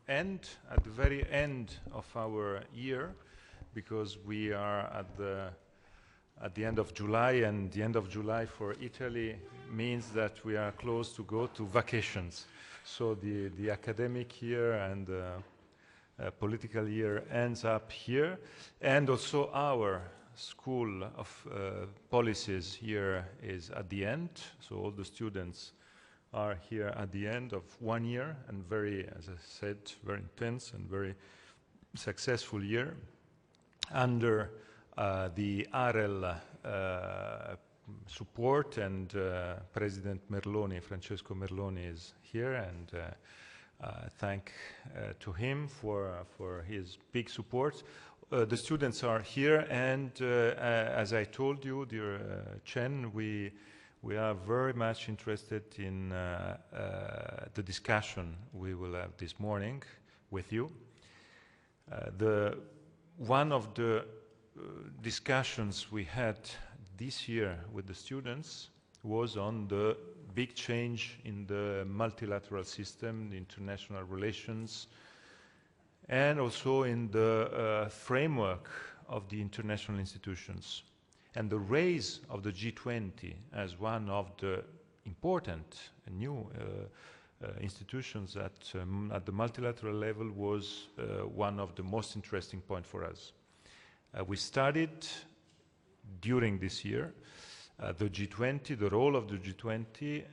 at the very end of our year, because we are at the end of July, and the end of July for Italy means that we are close to go to vacations. So the academic year and political year ends up here, and also our School of Policies here is at the end. So all the students are here at the end of 1 year, and very, as I said, very intense and very successful year. Under the Arel support, and President Merloni, Francesco Merloni, is here, and thank to him for his big support. The students are here, and as I told you, dear Chen, we are very much interested in the discussion we will have this morning with you. One of the discussions we had this year with the students was on the big change in the multilateral system, the international relations, and also in the framework of the international institutions, and the rise of the G20 as one of the important new institutions at the multilateral level was one of the most interesting points for us. We studied during this year the G20, the role of the G20,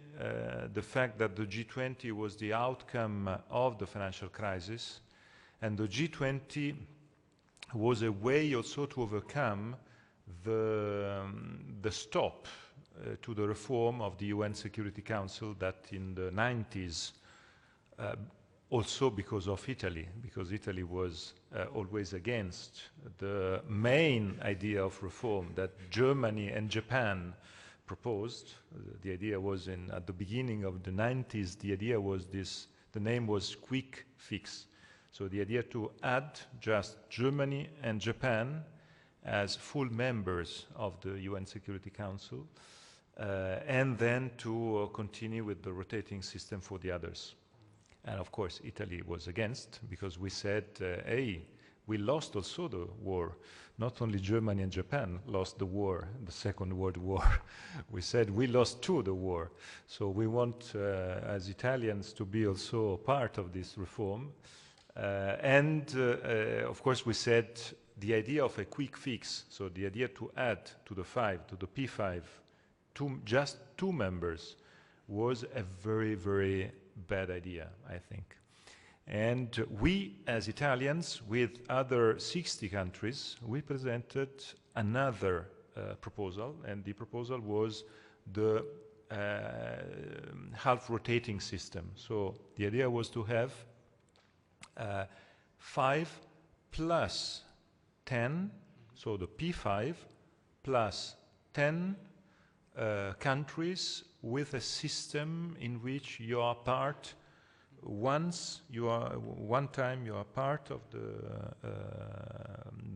the fact that the G20 was the outcome of the financial crisis, and the G20 was a way also to overcome the stop to the reform of the UN Security Council that in the 90s, also because of Italy, because Italy was always against the main idea of reform that Germany and Japan proposed. The idea was at the beginning of the 90s, the idea was the name was quick fix. So the idea to add just Germany and Japan as full members of the UN Security Council, and then to continue with the rotating system for the others. And of course, Italy was against, because we said, hey, we lost also the war. Not only Germany and Japan lost the war, the Second World War. We said we lost too the war. So we want, as Italians, to be also part of this reform. Of course, we said the idea of a quick fix, so the idea to add to the P5, just two members, was a very, very bad idea, I think. And we, as Italians, with other 60 countries, we presented another proposal, and the proposal was the half-rotating system. So the idea was to have 5 plus 10, so the P5 plus 10 countries with a system in which you are part one time you are part of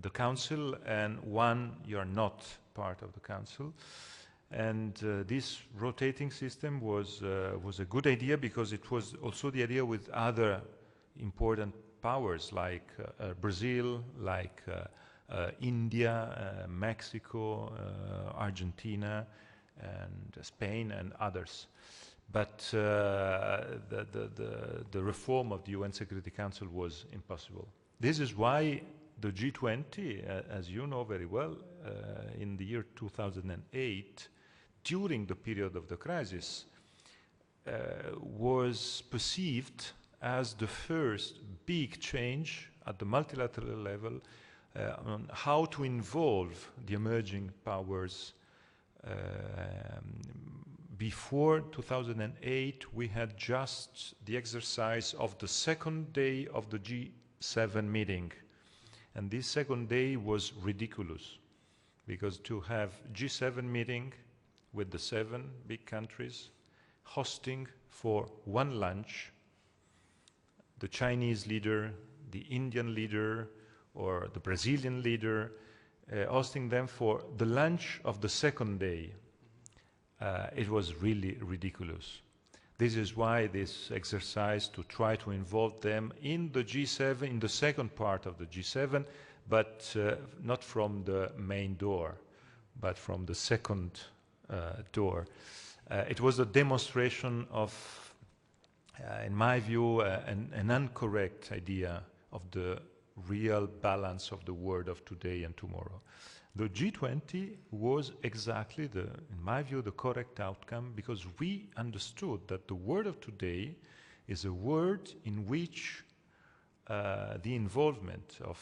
the council, and one you are not part of the council. And this rotating system was a good idea, because it was also the idea with other important powers like Brazil, like India, Mexico, Argentina, and Spain, and others. But the reform of the UN Security Council was impossible. This is why the G20, as you know very well, in the year 2008, during the period of the crisis, was perceived as the first big change at the multilateral level on how to involve the emerging powers. Before 2008, we had just the exercise of the second day of the G7 meeting. And this second day was ridiculous, because to have G7 meeting with the 7 big countries hosting for one lunch, the Chinese leader, the Indian leader, or the Brazilian leader, hosting them for the lunch of the second day, it was really ridiculous. This is why this exercise to try to involve them in the G7, in the second part of the G7, but not from the main door, but from the second door. It was a demonstration of, in my view, an incorrect idea of the real balance of the world of today and tomorrow. The G20 was exactly, in my view, the correct outcome, because we understood that the world of today is a world in which the involvement of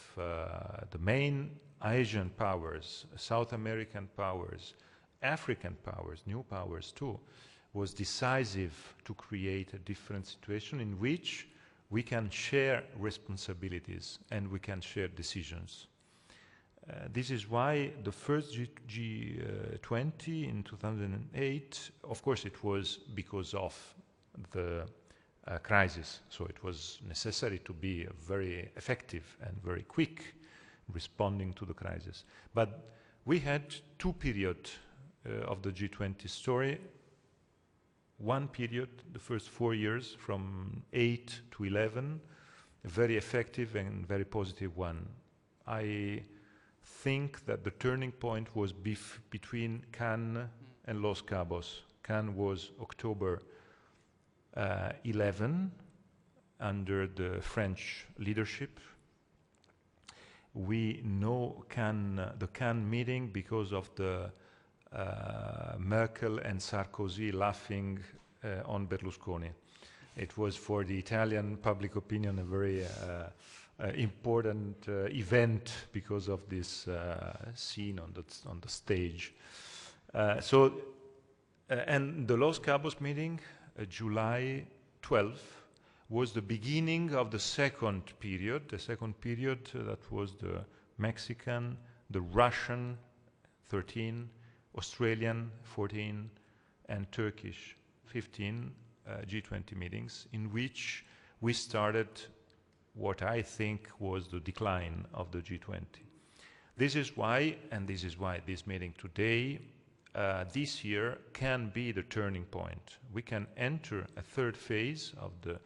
the main Asian powers, South American powers, African powers, new powers too, was decisive to create a different situation in which we can share responsibilities and we can share decisions. This is why the first G20 in 2008, of course it was because of the crisis, so it was necessary to be very effective and very quick responding to the crisis. But we had two periods of the G20 story. One period, the first 4 years, from 8 to 11, a very effective and very positive one. I think that the turning point was between Cannes and Los Cabos. Cannes was October 11, under the French leadership. We know the Cannes meeting because of the Merkel and Sarkozy laughing on Berlusconi. It was for the Italian public opinion a very important event because of this scene on the stage. And the Los Cabos meeting, July 12th, was the beginning of the second period. The second period that was the Mexican, the Russian 13, Australian 14, and Turkish 15 G20 meetings, in which we started what I think was the decline of the G20. This is why, and this is why this meeting today, this year, can be the turning point. We can enter a third phase of the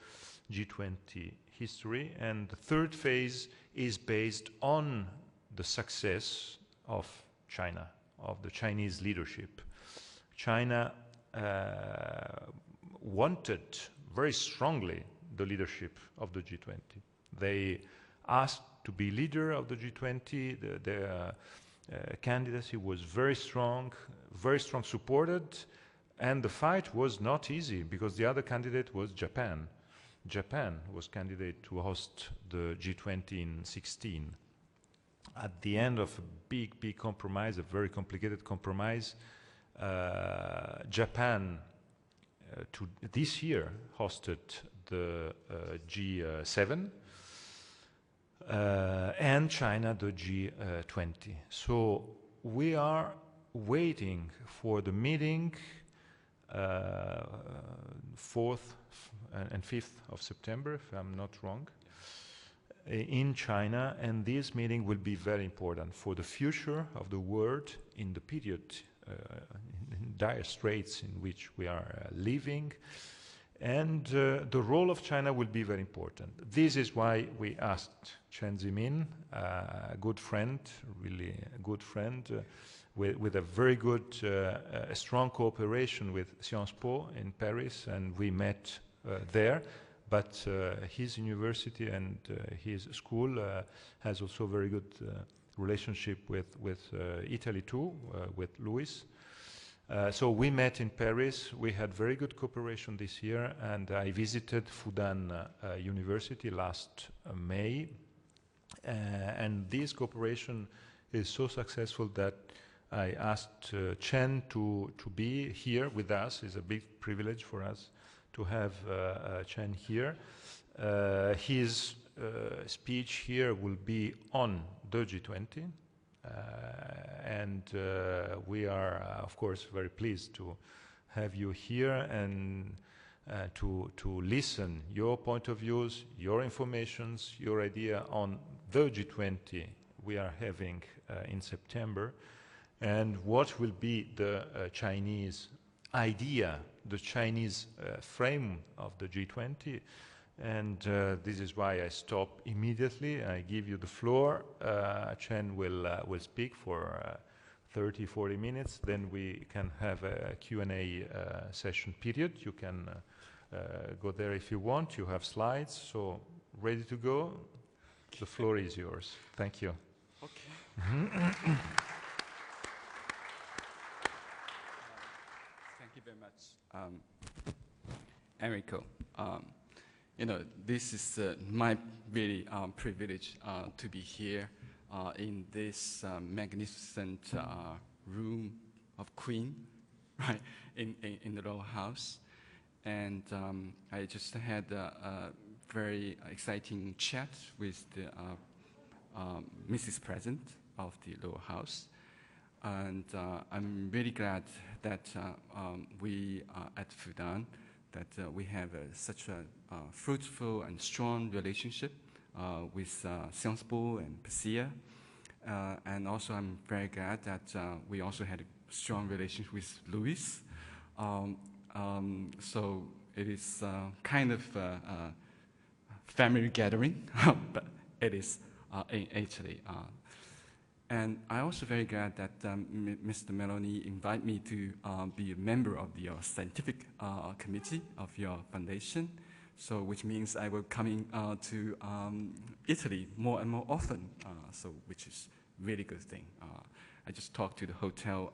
G20 history, and the third phase is based on the success of China, of the Chinese leadership. China wanted very strongly the leadership of the G20. They asked to be leader of the G20. Their candidacy was very strong supported, and the fight was not easy because the other candidate was Japan. Japan was candidate to host the G20 in 16. At the end of a big compromise, a very complicated compromise, Japan this year hosted the G7 and China the G20. So we are waiting for the meeting 4th and 5th of September, if I'm not wrong, in China, and this meeting will be very important for the future of the world in the period, in dire straits in which we are living, and the role of China will be very important. This is why we asked Chen Zhimin, a good friend, really a good friend, with a very good, strong cooperation with Sciences Po in Paris, and we met there. But his university and his school has also very good relationship with Italy too, with Louis. So we met in Paris. We had very good cooperation this year, and I visited Fudan University last May. And this cooperation is so successful that I asked Chen to be here with us. It's a big privilege for us to have Chen here. His speech here will be on the G20, and we are, of course, very pleased to have you here and to listen your point of views, your informations, your idea on the G20 we are having in September, and what will be the Chinese idea the Chinese frame of the G20. And this is why I stop immediately. I give you the floor. Chen will speak for 30, 40 minutes. Then we can have a Q&A session period. You can go there if you want. You have slides. So ready to go? The floor is yours. Thank you. Okay. Thank you very much, Enrico. You know, this is my really privilege to be here in this magnificent room of Queen, right, in the Royal House. And I just had a very exciting chat with the Mrs. President of the Royal House. And I'm really glad that we at Fudan, that we have such a fruitful and strong relationship with Sciences Po and Presso. And also I'm very glad that we also had a strong relationship with Louis. So it is kind of a family gathering, but it is in Italy. And I'm also very glad that Mr. Meloni invited me to be a member of the scientific committee of your foundation. So which means I will coming to Italy more and more often, so which is really good thing. I just talked to the hotel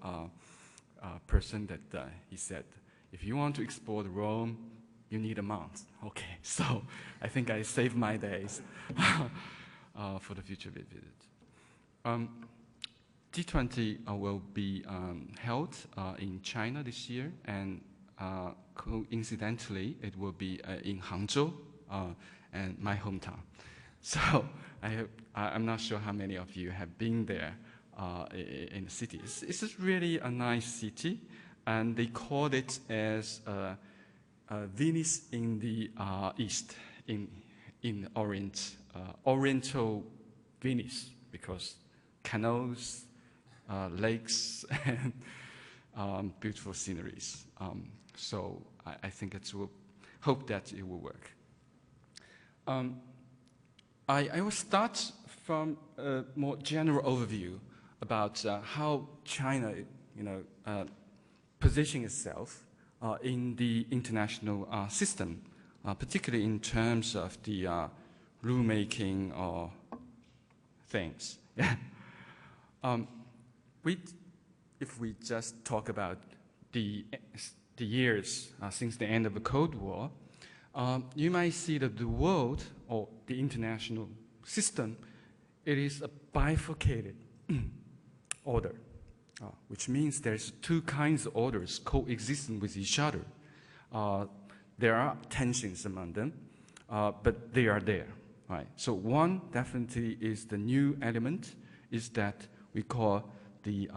person that he said, if you want to explore Rome, you need a month. Okay, so I think I saved my days for the future visit. G20 will be held in China this year, and coincidentally, it will be in Hangzhou, and my hometown. So I'm not sure how many of you have been there in the city. It's really a nice city, and they call it as Venice in the East, in Oriental Venice, because canals, lakes, and beautiful sceneries. So I think we'll hope that it will work. I will start from a more general overview about how China, position itself in the international system, particularly in terms of the rulemaking or things. If we just talk about the years since the end of the Cold War, you might see that the world or the international system, it is a bifurcated order, which means there's two kinds of orders coexisting with each other. There are tensions among them, but they are there. Right. So one definitely is the new element is that we call the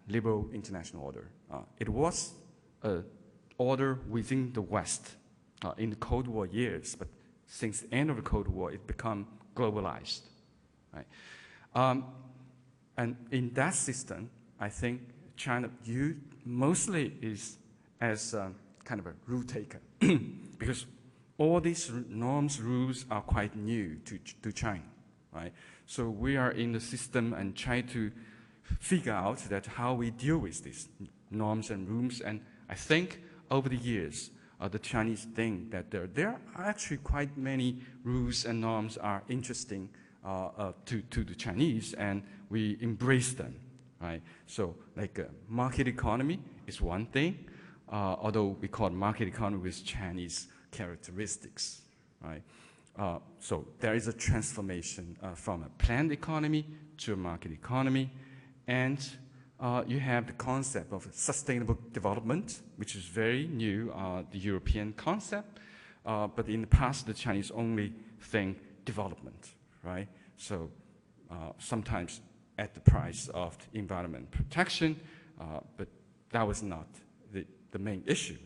liberal international order. It was an order within the West in the Cold War years, but since the end of the Cold War, it became globalized. Right? And in that system, I think China viewed mostly is as kind of a rule taker because all these norms, rules are quite new to China, right? So we are in the system and try to figure out that how we deal with these norms and rules. And I think over the years, the Chinese think that there are actually quite many rules and norms are interesting to the Chinese, and we embrace them, right? So like market economy is one thing, although we call it market economy with Chinese characteristics, right? So there is a transformation from a planned economy to a market economy, and you have the concept of sustainable development, which is very new, the European concept, but in the past the Chinese only think development, right? So sometimes at the price of environment protection, but that was not the main issue.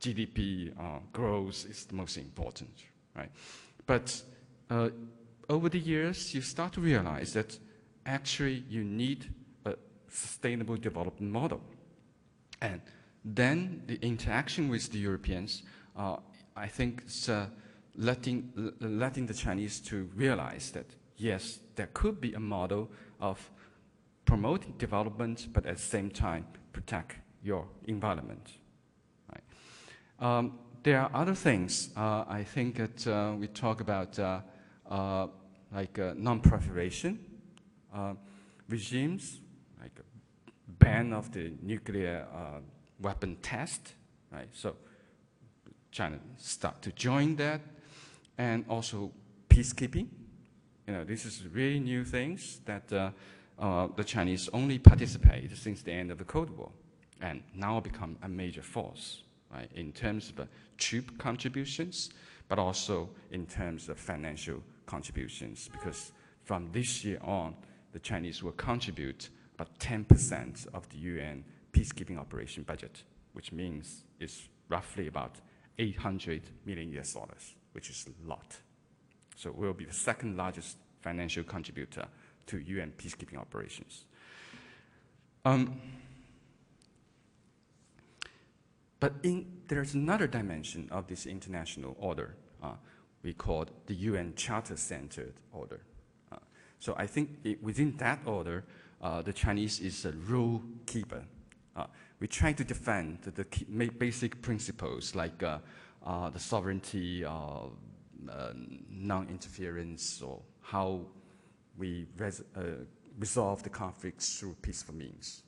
GDP growth is the most important, right? But over the years, you start to realize that actually you need a sustainable development model. And Then the interaction with the Europeans, I think it's letting the Chinese to realize that, yes, there could be a model of promoting development, but at the same time protect your environment. Right? There are other things. I think that we talk about like non-proliferation regimes, like a ban of the nuclear weapon test, right? So China start to join that, and also peacekeeping. You know, this is really new things that the Chinese only participate since the end of the Cold War, and now become a major force, right? In terms of troop contributions, but also in terms of financial contributions, because from this year on, the Chinese will contribute about 10% of the UN peacekeeping operation budget, which means it's roughly about $800 million US, which is a lot. So we'll be the second largest financial contributor to UN peacekeeping operations. But there's another dimension of this international order. We call it the UN Charter-centered order. So I think within that order, the Chinese is a rule keeper. We try to defend the basic principles like the sovereignty, non-interference, or how we resolve the conflicts through peaceful means.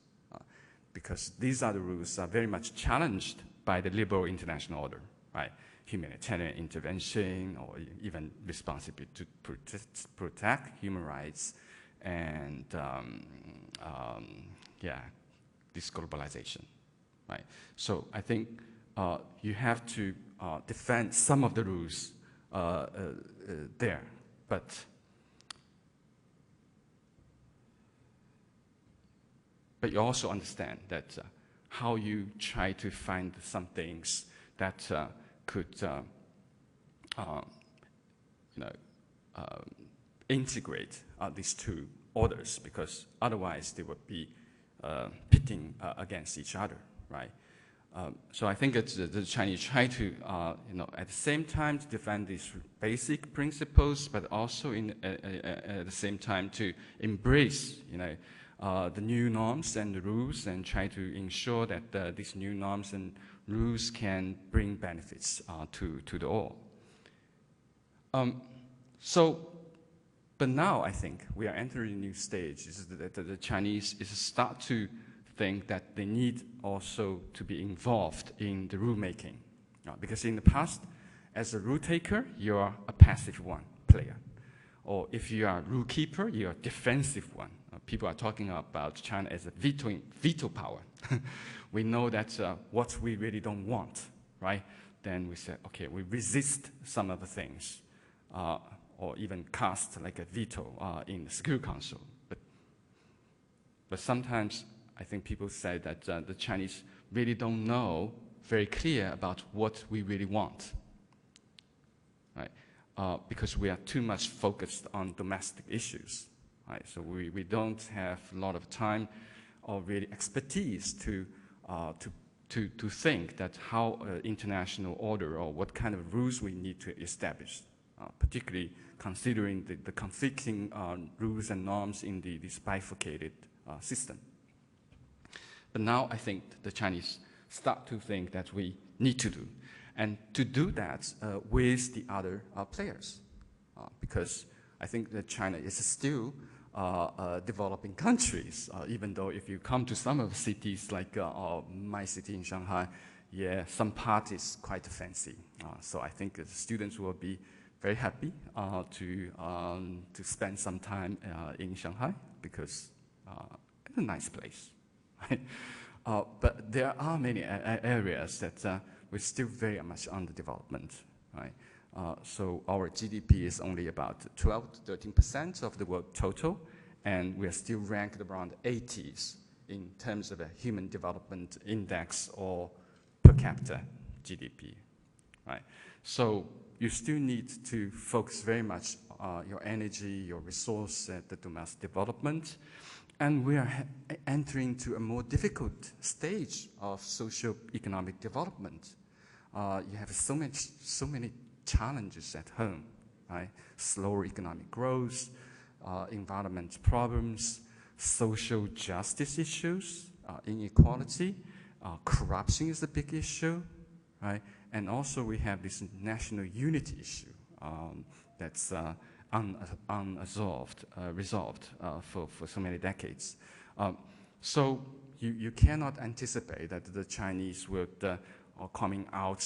Because these are the rules are very much challenged by the liberal international order, right? Humanitarian intervention, or even responsibility to protect human rights, and this globalization, right? So I think you have to defend some of the rules there, but you also understand that how you try to find some things that could integrate these two orders, because otherwise they would be pitting against each other, right? So I think it's the Chinese try to, at the same time to defend these basic principles, but also at the same time to embrace, the new norms and the rules, and try to ensure that these new norms and rules can bring benefits to the all. But now I think we are entering a new stage. Is that the Chinese start to think that they need also to be involved in the rule making, because in the past, as a rule taker, you are a passive player, or if you are a rule keeper, you are a defensive one. People are talking about China as a veto power. We know that what we really don't want, right? Then we say, okay, we resist some of the things, or even cast like a veto in the Security Council. But sometimes I think people say that the Chinese really don't know very clear about what we really want, right? Because we are too much focused on domestic issues, right? So we don't have a lot of time or really expertise to think that how international order or what kind of rules we need to establish, particularly considering the conflicting rules and norms in this bifurcated system. But now I think the Chinese start to think that we need to do, and to do that with the other players, because I think that China is still developing countries, even though if you come to some of the cities like my city in Shanghai, yeah, some part is quite fancy. So I think the students will be very happy to spend some time in Shanghai, because it's a nice place. Right? But there are many areas that we're still very much under development. Right? So our GDP is only about 12 to 13% of the world total, and we are still ranked around 80s in terms of a human development index or per capita GDP. Right? So you still need to focus very much your energy, your resource at the domestic development, And we are entering to a more difficult stage of socio-economic development. You have so many challenges at home, right? Slower economic growth, environment problems, social justice issues, inequality, corruption is a big issue, right? And also we have this national unity issue that's resolved for so many decades. So you cannot anticipate that the Chinese would coming out,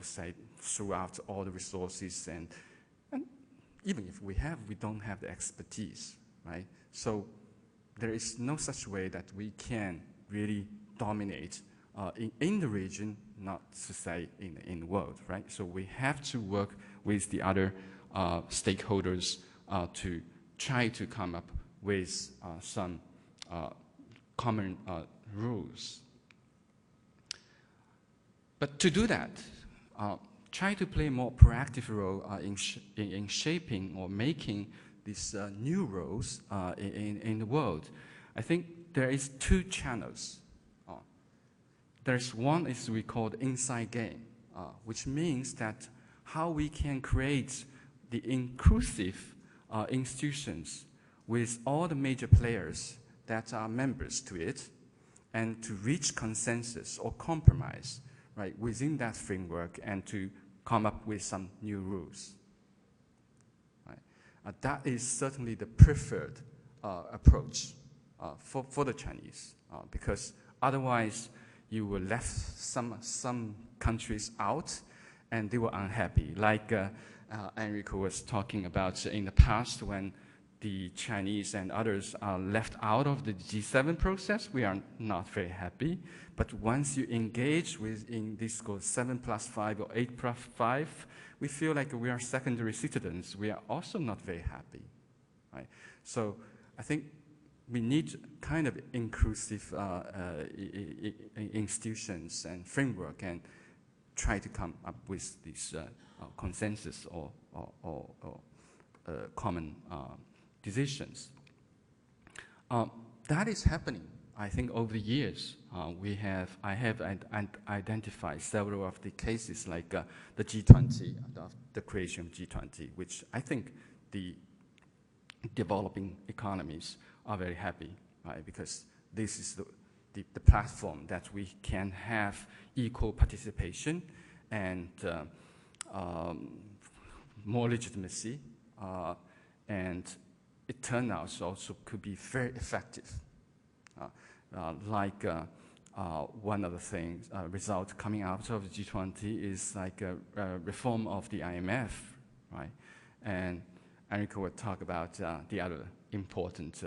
say, throughout all the resources, and even if we don't have the expertise, right? So there is no such way that we can really dominate in the region, not to say in the world, right? So we have to work with the other stakeholders to try to come up with some common rules. But to do that, try to play a more proactive role in shaping or making these new roles in the world. I think there is two channels. There's one is we call the inside game, which means that how we can create the inclusive institutions with all the major players that are members to it, and to reach consensus or compromise, right, within that framework, and to come up with some new rules. Right? That is certainly the preferred approach for the Chinese, because otherwise you will left some countries out, and they were unhappy. Like Enrico was talking about in the past, when the Chinese and others are left out of the G7 process, we are not very happy. But once you engage in this 7+5 or 8+5, we feel like we are secondary citizens. We are also not very happy, right? So I think we need kind of inclusive institutions and framework, and try to come up with this consensus or common decisions. That is happening, I think, over the years. I have identified several of the cases, like the G20, the creation of G20, which I think the developing economies are very happy, right? Because this is the platform that we can have equal participation and more legitimacy, and it turns out also could be very effective. Like one of the things, result coming out of the G20 is like a reform of the IMF, right? And Enrico will talk about the other important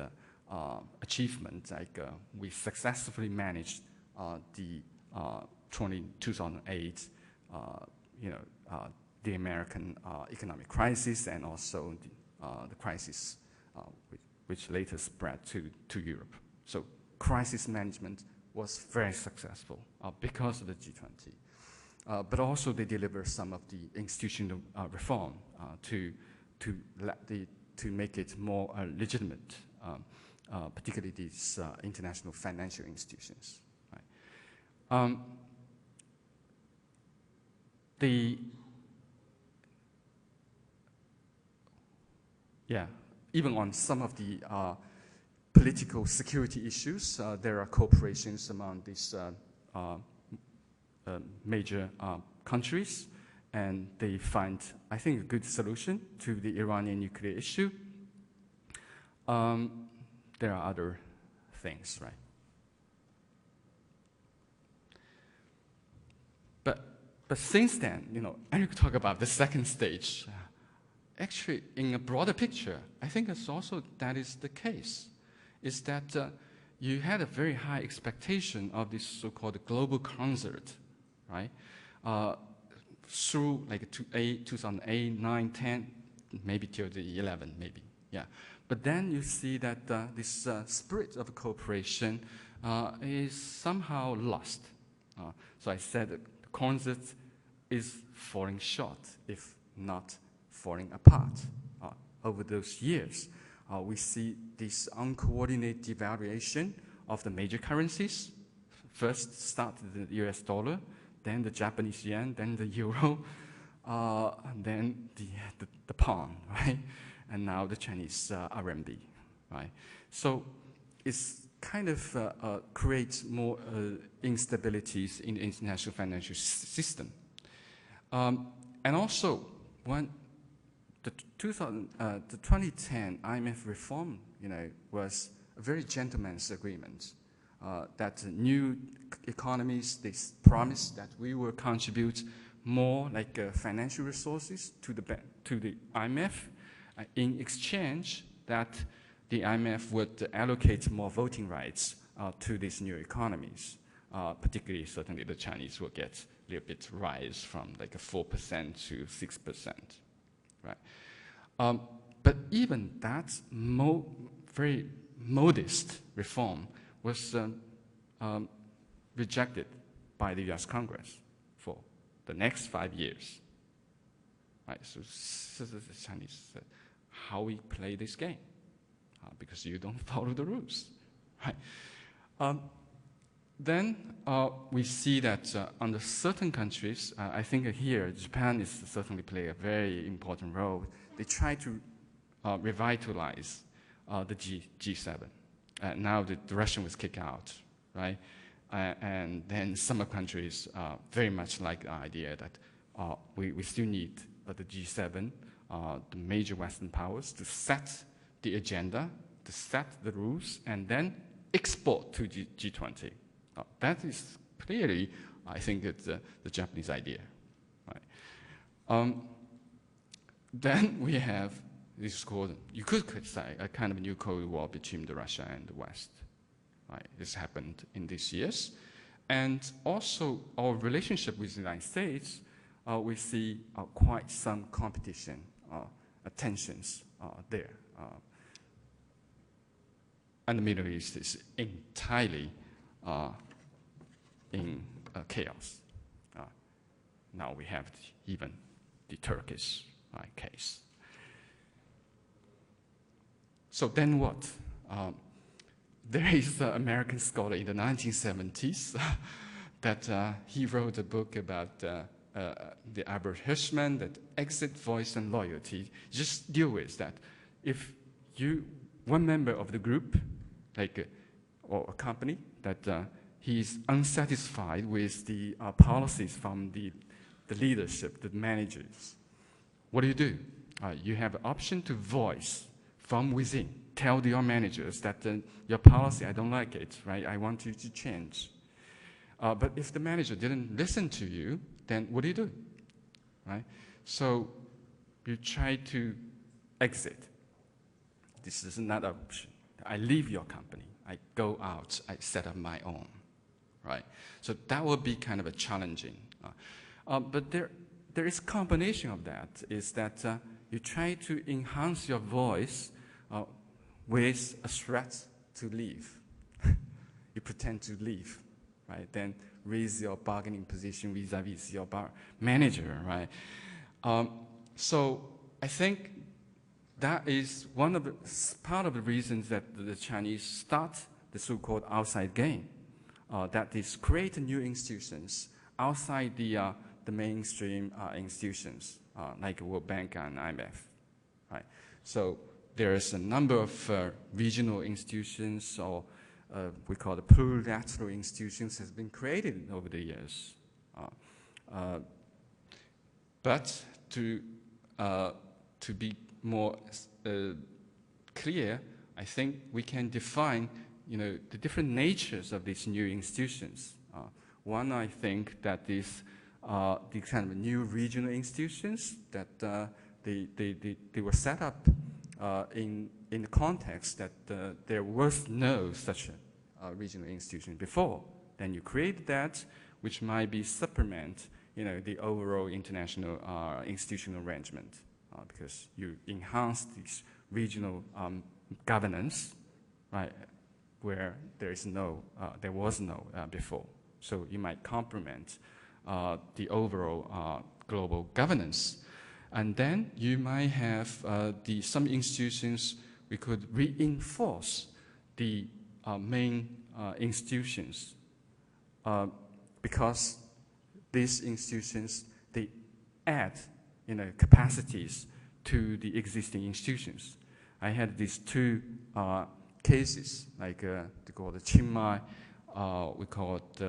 achievement, like we successfully managed the 2008, the American economic crisis, and also the crisis which later spread to Europe. So crisis management was very successful because of the G20. But also they deliver some of the institutional reform to make it more legitimate, particularly these international financial institutions. Right? Even on some of the political security issues, there are cooperations among these major countries, and they find, I think, a good solution to the Iranian nuclear issue. There are other things, right? But since then, Enrico talked about the second stage. Actually, in a broader picture, I think it's also that is the case, is that you had a very high expectation of this so-called global concert, right? Through like 2008, 9, 10, maybe till the 11, maybe, yeah. But then you see that this spirit of cooperation is somehow lost. So I said that the concert is falling short, if not falling apart over those years. we see this uncoordinated devaluation of the major currencies. First started the US dollar, then the Japanese yen, then the euro, and then the pound, right? And now the Chinese RMB, right? So it's kind of creates more instabilities in the international financial system. And also, when the 2010 IMF reform, was a very gentleman's agreement. That new economies, they promised that we will contribute more financial resources to the IMF in exchange that the IMF would allocate more voting rights to these new economies. Particularly, certainly the Chinese will get a little bit rise from a 4% to 6%, right? But even that very modest reform was rejected by the US Congress for the next 5 years. Right? So the Chinese said, how we play this game? Because you don't follow the rules. Right? Then we see that under certain countries, I think here Japan is certainly play a very important role. They try to revitalize the G7. Now the Russian was kicked out, right? And then some countries very much like the idea that we still need the G7, the major Western powers, to set the agenda, to set the rules, and then export to G20. That is clearly, I think, it's the Japanese idea. Right? Then we have this is called, you could say, a kind of new Cold War between the Russia and the West. Right? This happened in these years. And also our relationship with the United States, we see quite some competition, tensions there. And the Middle East is entirely in chaos. Now we have even the Turkish case. So then what? There is an American scholar in the 1970s that he wrote a book about the Albert Hirschman, that exit, voice, and loyalty. Just deal with that. If one member of the group, or a company, that he's unsatisfied with the policies from the leadership, the managers, what do? You have an option to voice from within. Tell your managers that your policy, I don't like it, right? I want you to change. But if the manager didn't listen to you, then what do? Right? So you try to exit. This is not an option. I leave your company. I go out. I set up my own. Right? So that would be kind of a challenging. But there is a combination of that, is that you try to enhance your voice with a threat to leave. You pretend to leave, right? Then raise your bargaining position vis-a-vis your manager, right? So I think that is part of the reasons that the Chinese start the so-called outside game. That is create new institutions outside the mainstream institutions, like World Bank and IMF, right? So there is a number of regional institutions, or we call the multilaterale institutions, has been created over the years. But to be more clear, I think we can define, the different natures of these new institutions. One, I think, that is the kind of new regional institutions that they were set up in the context that there was no such a regional institution before. Then you create that, which might be supplement, the overall international institutional arrangement, because you enhance this regional governance, right, where there was no before. So you might complement the overall global governance. And then you might have some institutions we could reinforce the main institutions because these institutions, they add capacities to the existing institutions. I had these two cases, like they call the Qingmai, we call it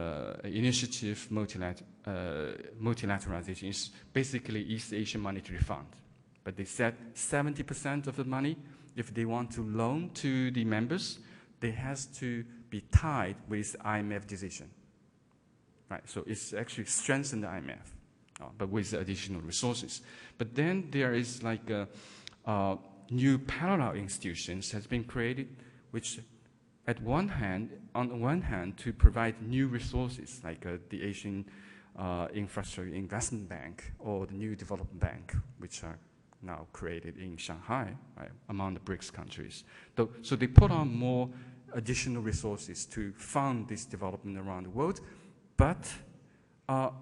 initiative multilateralization. It's basically East Asian Monetary Fund. But they said 70% of the money, if they want to loan to the members, they has to be tied with IMF decision. Right, so it's actually strengthened the IMF, but with additional resources. But then there is like new parallel institutions has been created, which on the one hand, to provide new resources, like the Asian Infrastructure Investment Bank or the New Development Bank, which are now created in Shanghai, right, among the BRICS countries. So they put on more additional resources to fund this development around the world, but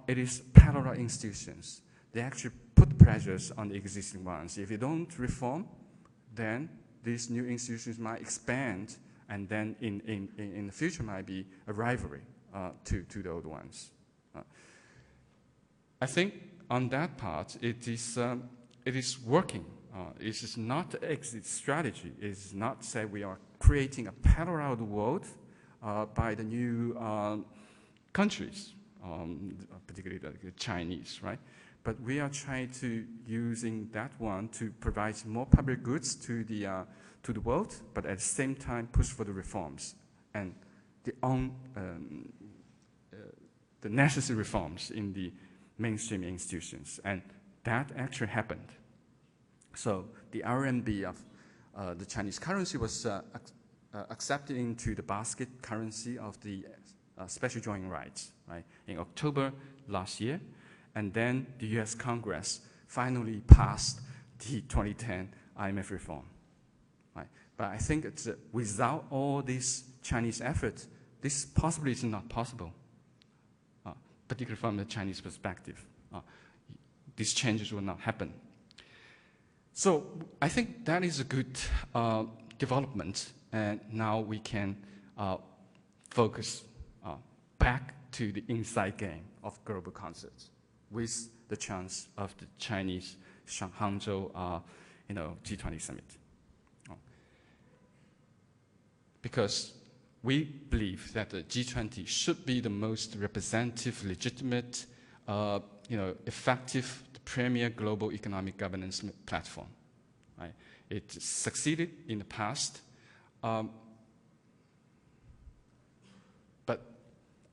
it is parallel institutions. They actually put pressures on the existing ones. If you don't reform, then these new institutions might expand, and then in the future might be a rivalry to the old ones. I think on that part, it is working. It is not an exit strategy. It is not say we are creating a parallel world by the new countries, particularly the Chinese, right? But we are trying to using that one to provide more public goods to the world, but at the same time push for the reforms and the necessary reforms in the mainstream institutions, and that actually happened. So the RMB of the Chinese currency was accepted into the basket currency of the special joint rights, right, in October last year, and then the U.S. Congress finally passed the 2010 IMF reform, right? But I think it's, without all this Chinese effort, this possibly is not possible, particularly from the Chinese perspective. These changes will not happen. So I think that is a good development, and now we can focus back to the inside game of global concerts with the chance of the Chinese Hangzhou G20 summit. Because we believe that the G20 should be the most representative, legitimate, effective, premier global economic governance platform. Right? It succeeded in the past, but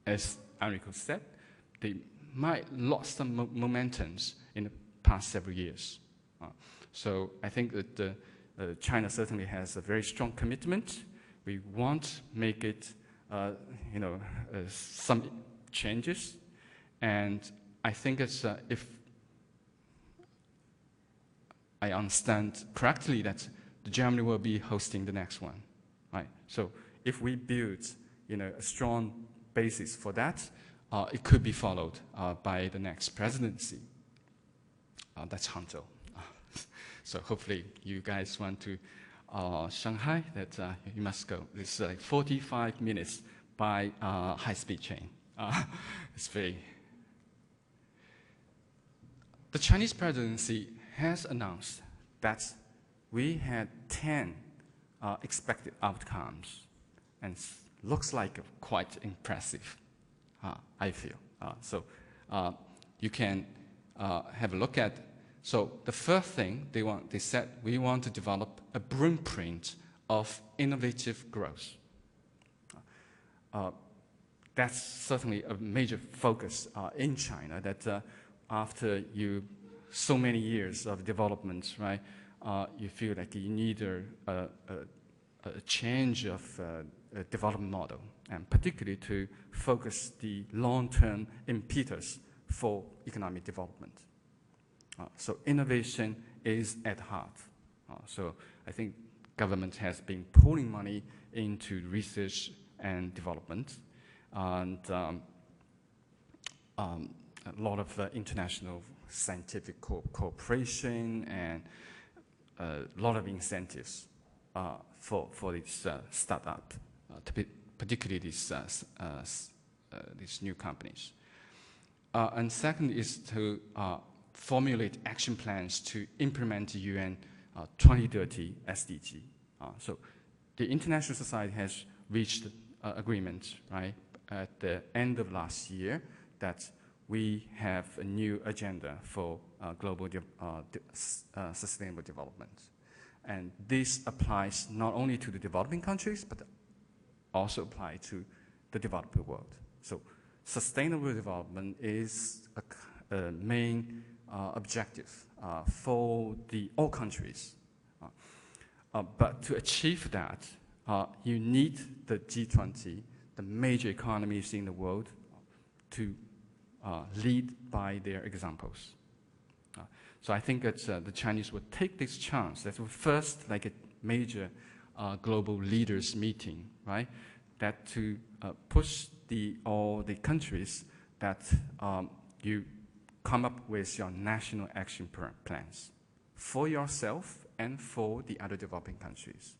as Enrico said, they might lost some momentums in the past several years. So I think that China certainly has a very strong commitment. We want to make it, some changes, and I think it's if I understand correctly that Germany will be hosting the next one, right? So if we build, a strong basis for that, it could be followed by the next presidency. That's Hangzhou. So hopefully you guys want to Shanghai, that you must go. It's like 45 minutes by high-speed train. It's very. The Chinese presidency has announced that we had 10 expected outcomes, and looks like quite impressive, I feel. So you can have a look at. So the first thing they said, we want to develop a blueprint of innovative growth. That's certainly a major focus in China, that after so many years of development, right, you feel like you need a change of a development model, and particularly to focus the long-term impetus for economic development. So innovation is at heart. So I think government has been pouring money into research and development, and a lot of international scientific cooperation and a lot of incentives for this startup, particularly these new companies. And second is to formulate action plans to implement the UN 2030 SDG. So the international society has reached agreement, right, at the end of last year that we have a new agenda for global sustainable development. And this applies not only to the developing countries, but also apply to the developing world. So sustainable development is a main objective for all countries. But to achieve that, you need the G20, the major economies in the world, to lead by their examples. So I think that the Chinese would take this chance. That would first, like a major global leaders meeting, right? That to push all the countries that you come up with your national action plans for yourself and for the other developing countries,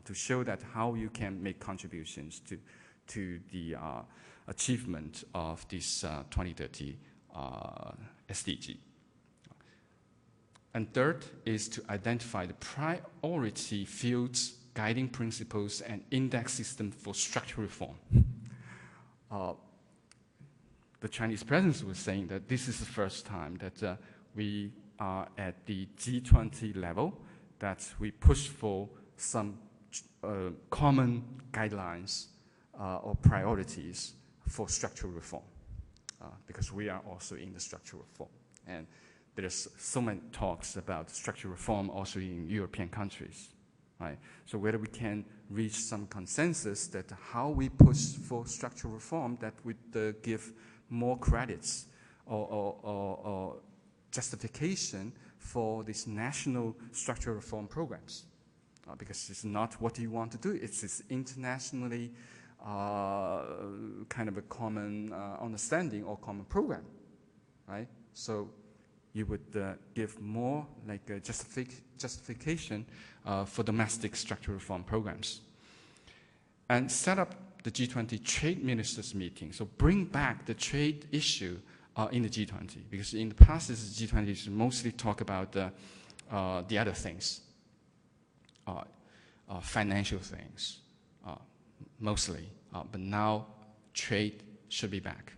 to show that how you can make contributions to the achievement of this 2030 SDG. And third is to identify the priority fields, guiding principles, and index system for structural reform. The Chinese president was saying that this is the first time that we are at the G20 level, that we push for some common guidelines or priorities for structural reform, because we are also in the structural reform. And there's so many talks about structural reform also in European countries, right? So whether we can reach some consensus that how we push for structural reform that would give more credits or justification for these national structural reform programs, because it's not what you want to do, it's this internationally kind of a common understanding or common program, right? So you would give more like a justification for domestic structural reform programs. And set up the G20 trade ministers meeting. So bring back the trade issue in the G20, because in the past, this G20 is mostly talk about the other things, financial things, mostly. But now trade should be back.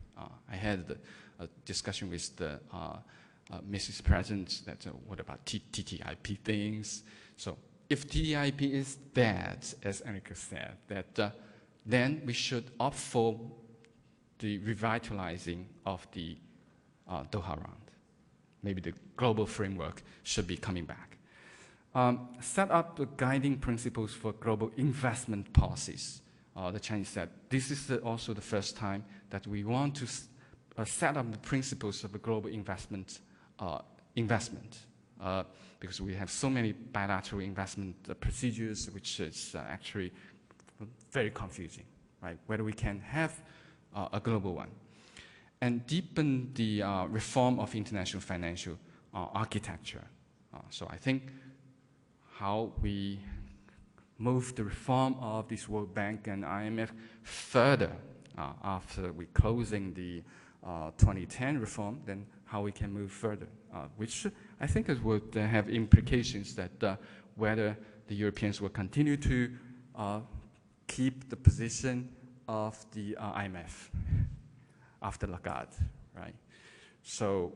I had a discussion with the Mrs. President that what about TTIP things? So if TTIP is bad, as Enrico said, that then we should opt for the revitalizing of the Doha round. Maybe the global framework should be coming back. Set up the guiding principles for global investment policies. The Chinese said this is also the first time that we want to set up the principles of the global investment, because we have so many bilateral investment procedures, which is actually very confusing, right? Whether we can have a global one. And deepen the reform of international financial architecture. So I think how we move the reform of this World Bank and IMF further after we closing the 2010 reform, then how we can move further, which I think it would have implications that whether the Europeans will continue to keep the position of the IMF after Lagarde, right? So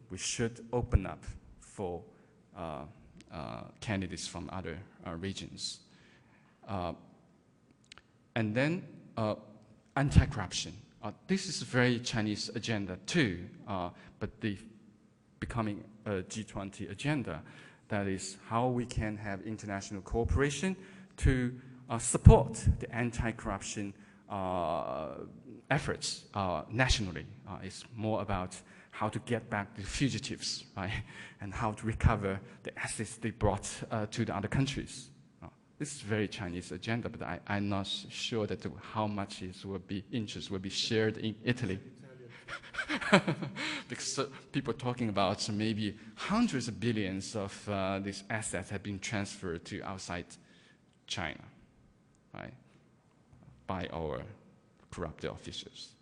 we should open up for candidates from other regions. And then anti-corruption. This is a very Chinese agenda too, but the becoming a G20 agenda, that is how we can have international cooperation to support the anti-corruption efforts nationally. It's more about how to get back the fugitives, right? And how to recover the assets they brought to the other countries. This is a very Chinese agenda, but I'm not sure that how much interest will be shared in Italy. Because people are talking about maybe hundreds of billions of these assets have been transferred to outside China, right, by our corrupt officials.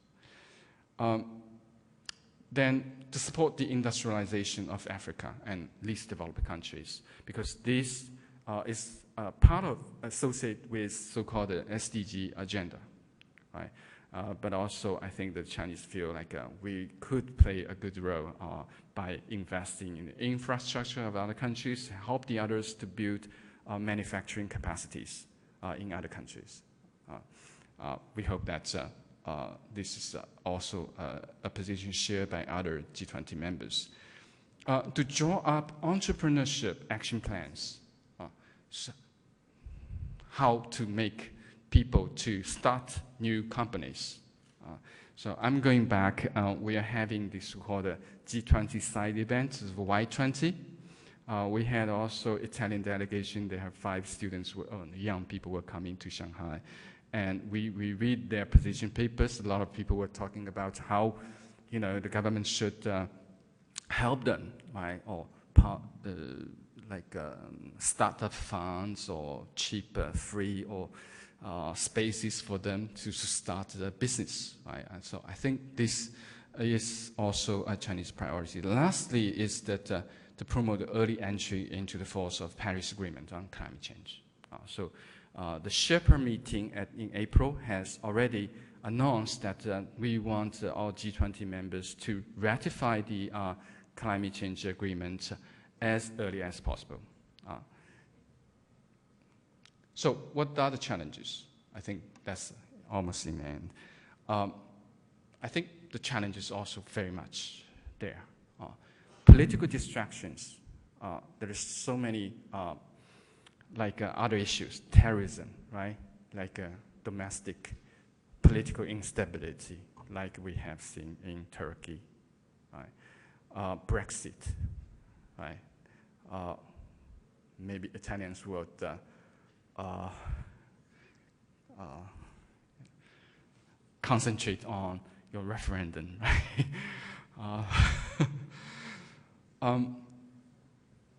Then to support the industrialization of Africa and least developed countries, because this is part of associated with so-called SDG agenda, right? But also I think the Chinese feel like we could play a good role by investing in the infrastructure of other countries, help the others to build manufacturing capacities in other countries. We hope that this is also a position shared by other G20 members. To draw up entrepreneurship action plans, so how to make people to start new companies. So I'm going back, we are having this called G20 side event, Y20. We had also Italian delegation, they have 5 students, young people were coming to Shanghai. And we read their position papers. A lot of people were talking about how, the government should help them, right? Or startup funds or cheap, free, or spaces for them to start a business, right? And so I think this is also a Chinese priority. Lastly is that to promote the early entry into the force of Paris Agreement on climate change. The Sirpa meeting in April has already announced that we want all G20 members to ratify the climate change agreement as early as possible. So what are the challenges? I think that's almost in the end. I think the challenge is also very much there. Political distractions. There is so many other issues, terrorism, right? Domestic political instability, like we have seen in Turkey, right? Brexit, right? Maybe Italians would concentrate on your referendum, right?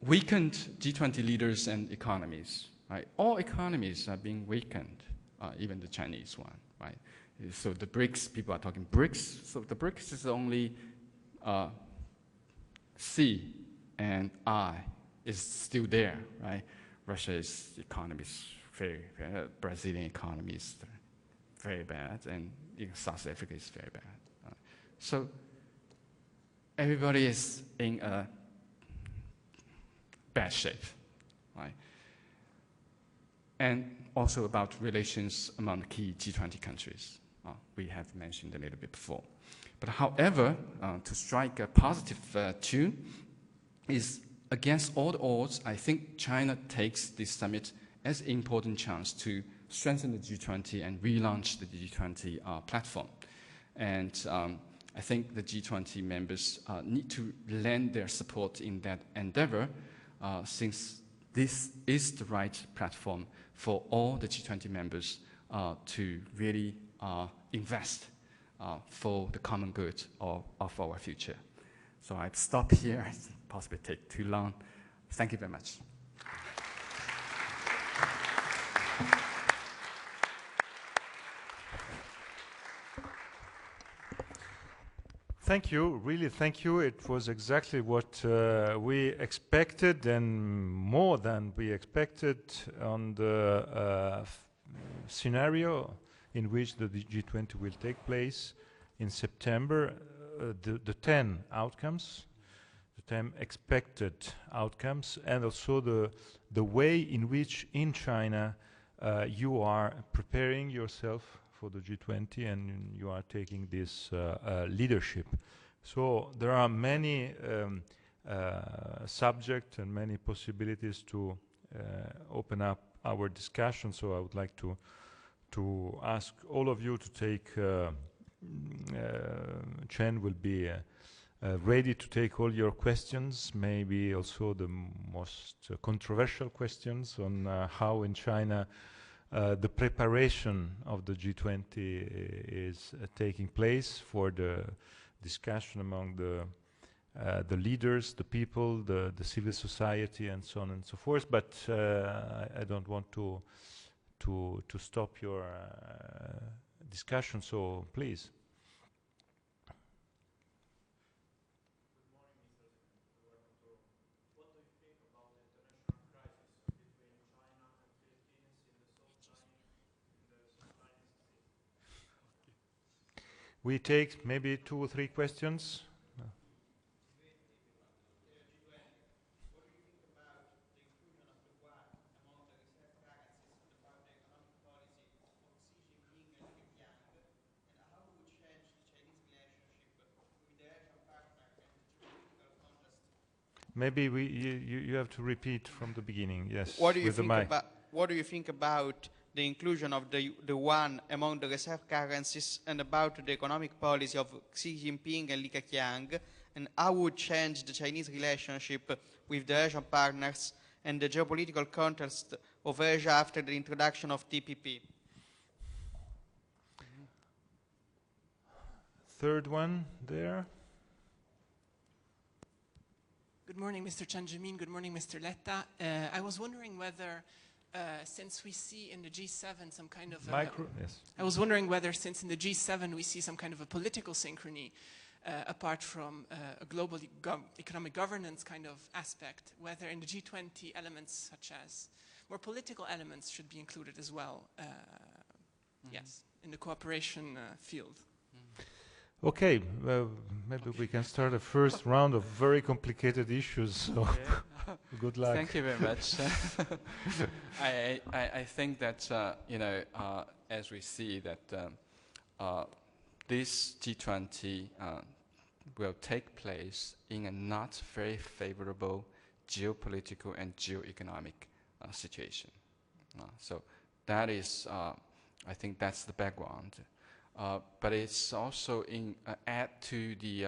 Weakened G20 leaders and economies, right? All economies are being weakened, even the Chinese one, right? So the BRICS, people are talking BRICS. So the BRICS is only C and I is still there, right? Russia's economy is very bad. Brazilian economy is very bad, and South Africa is very bad. So everybody is in a bad shape, right? And also about relations among the key G20 countries. We have mentioned a little bit before. But however, to strike a positive tune is against all the odds, I think China takes this summit as an important chance to strengthen the G20 and relaunch the G20 platform. And I think the G20 members need to lend their support in that endeavor, since this is the right platform for all the G20 members to really invest for the common good of our future. So I'd stop here. It possibly take too long. Thank you very much. Thank you, really thank you. It was exactly what we expected, and more than we expected, on the scenario in which the G20 will take place in September. The 10 outcomes, the 10 expected outcomes, and also the way in which in China you are preparing yourself for the G20 and you are taking this leadership. So there are many subjects and many possibilities to open up our discussion. So I would like to ask all of you to take, Chen will be ready to take all your questions, maybe also the most controversial questions on how in China the preparation of the G20 is taking place for the discussion among the the leaders, the people, the civil society, and so on and so forth. But I don't want to stop your discussion. So please. We take maybe 2 or 3 questions. Maybe you have to repeat from the beginning. Yes. What do you think about the inclusion of the yuan among the reserve currencies and about the economic policy of Xi Jinping and Li Keqiang, and how would change the Chinese relationship with the Asian partners and the geopolitical context of Asia after the introduction of TPP? Third one there. Good morning, Mr. Chen Zhimin. Good morning, Mr. Letta. I was wondering whether, since we see in the G7 some kind of... Yes. I was wondering whether, since in the G7 we see some kind of a political synchrony, apart from a global economic governance kind of aspect, whether in the G20 elements such as more political elements should be included as well, yes, in the cooperation field. Okay, maybe we can start a first round of very complicated issues. So, good luck. Thank you very much. I think that as we see that this G20 will take place in a not very favorable geopolitical and geoeconomic situation. So that is, I think that's the background. But it's also add to the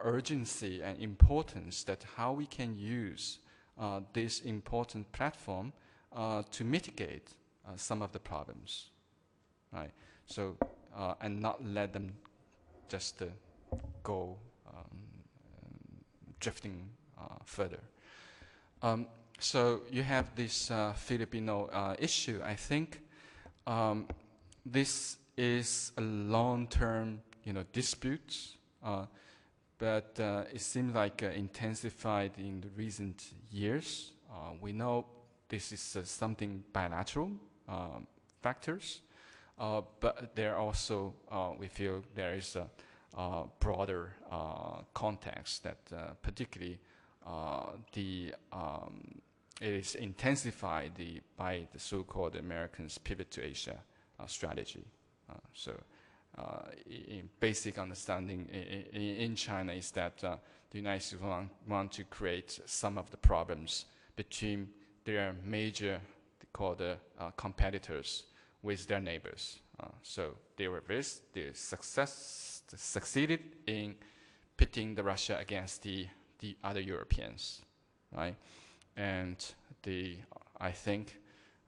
urgency and importance that how we can use this important platform to mitigate some of the problems, right? So and not let them just go drifting further. So you have this Filipino issue. I think this is a long-term, dispute, but it seems like intensified in the recent years. We know this is something bilateral factors, but there also we feel there is a broader context that particularly it is intensified by the so-called Americans' pivot to Asia strategy. So in basic understanding in China is that the United States want to create some of the problems between their major, called competitors, with their neighbors. So they succeeded in pitting the Russia against the other Europeans, right? And I think,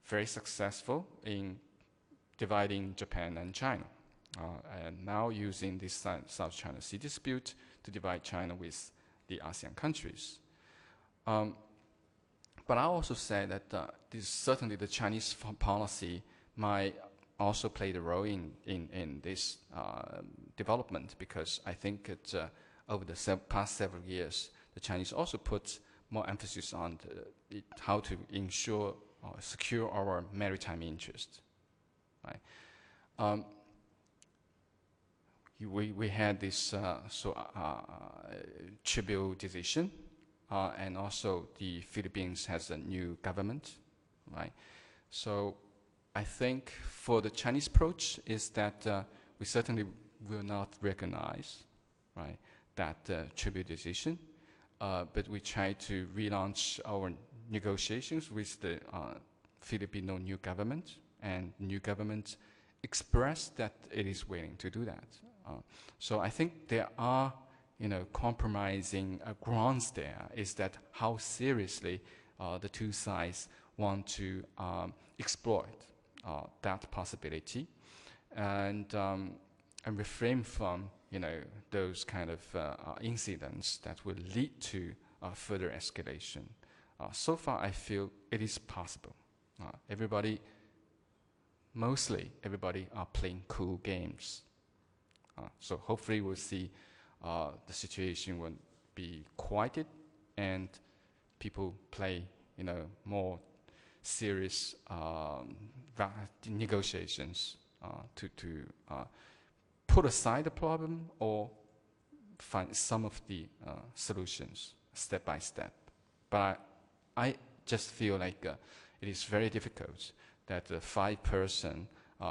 very successful in dividing Japan and China, and now using this South China Sea dispute to divide China with the ASEAN countries. But I also say that certainly the Chinese policy might also play the role in this development, because I think that over the past several years, the Chinese also put more emphasis on how to ensure or secure our maritime interest. Right. We had this tribal decision, and also the Philippines has a new government, right? So I think for the Chinese approach is that we certainly will not recognize, right, that tribal decision, but we try to relaunch our negotiations with the Filipino new government, and new government expressed that it is willing to do that. So I think there are, compromising grounds there, is that how seriously the two sides want to exploit that possibility, and refrain from those kind of incidents that will lead to further escalation. So far, I feel it is possible. Mostly everybody are playing cool games. So hopefully we'll see the situation will be quieted and people play, more serious negotiations to put aside the problem or find some of the solutions step by step. But I just feel like it is very difficult that the 5 person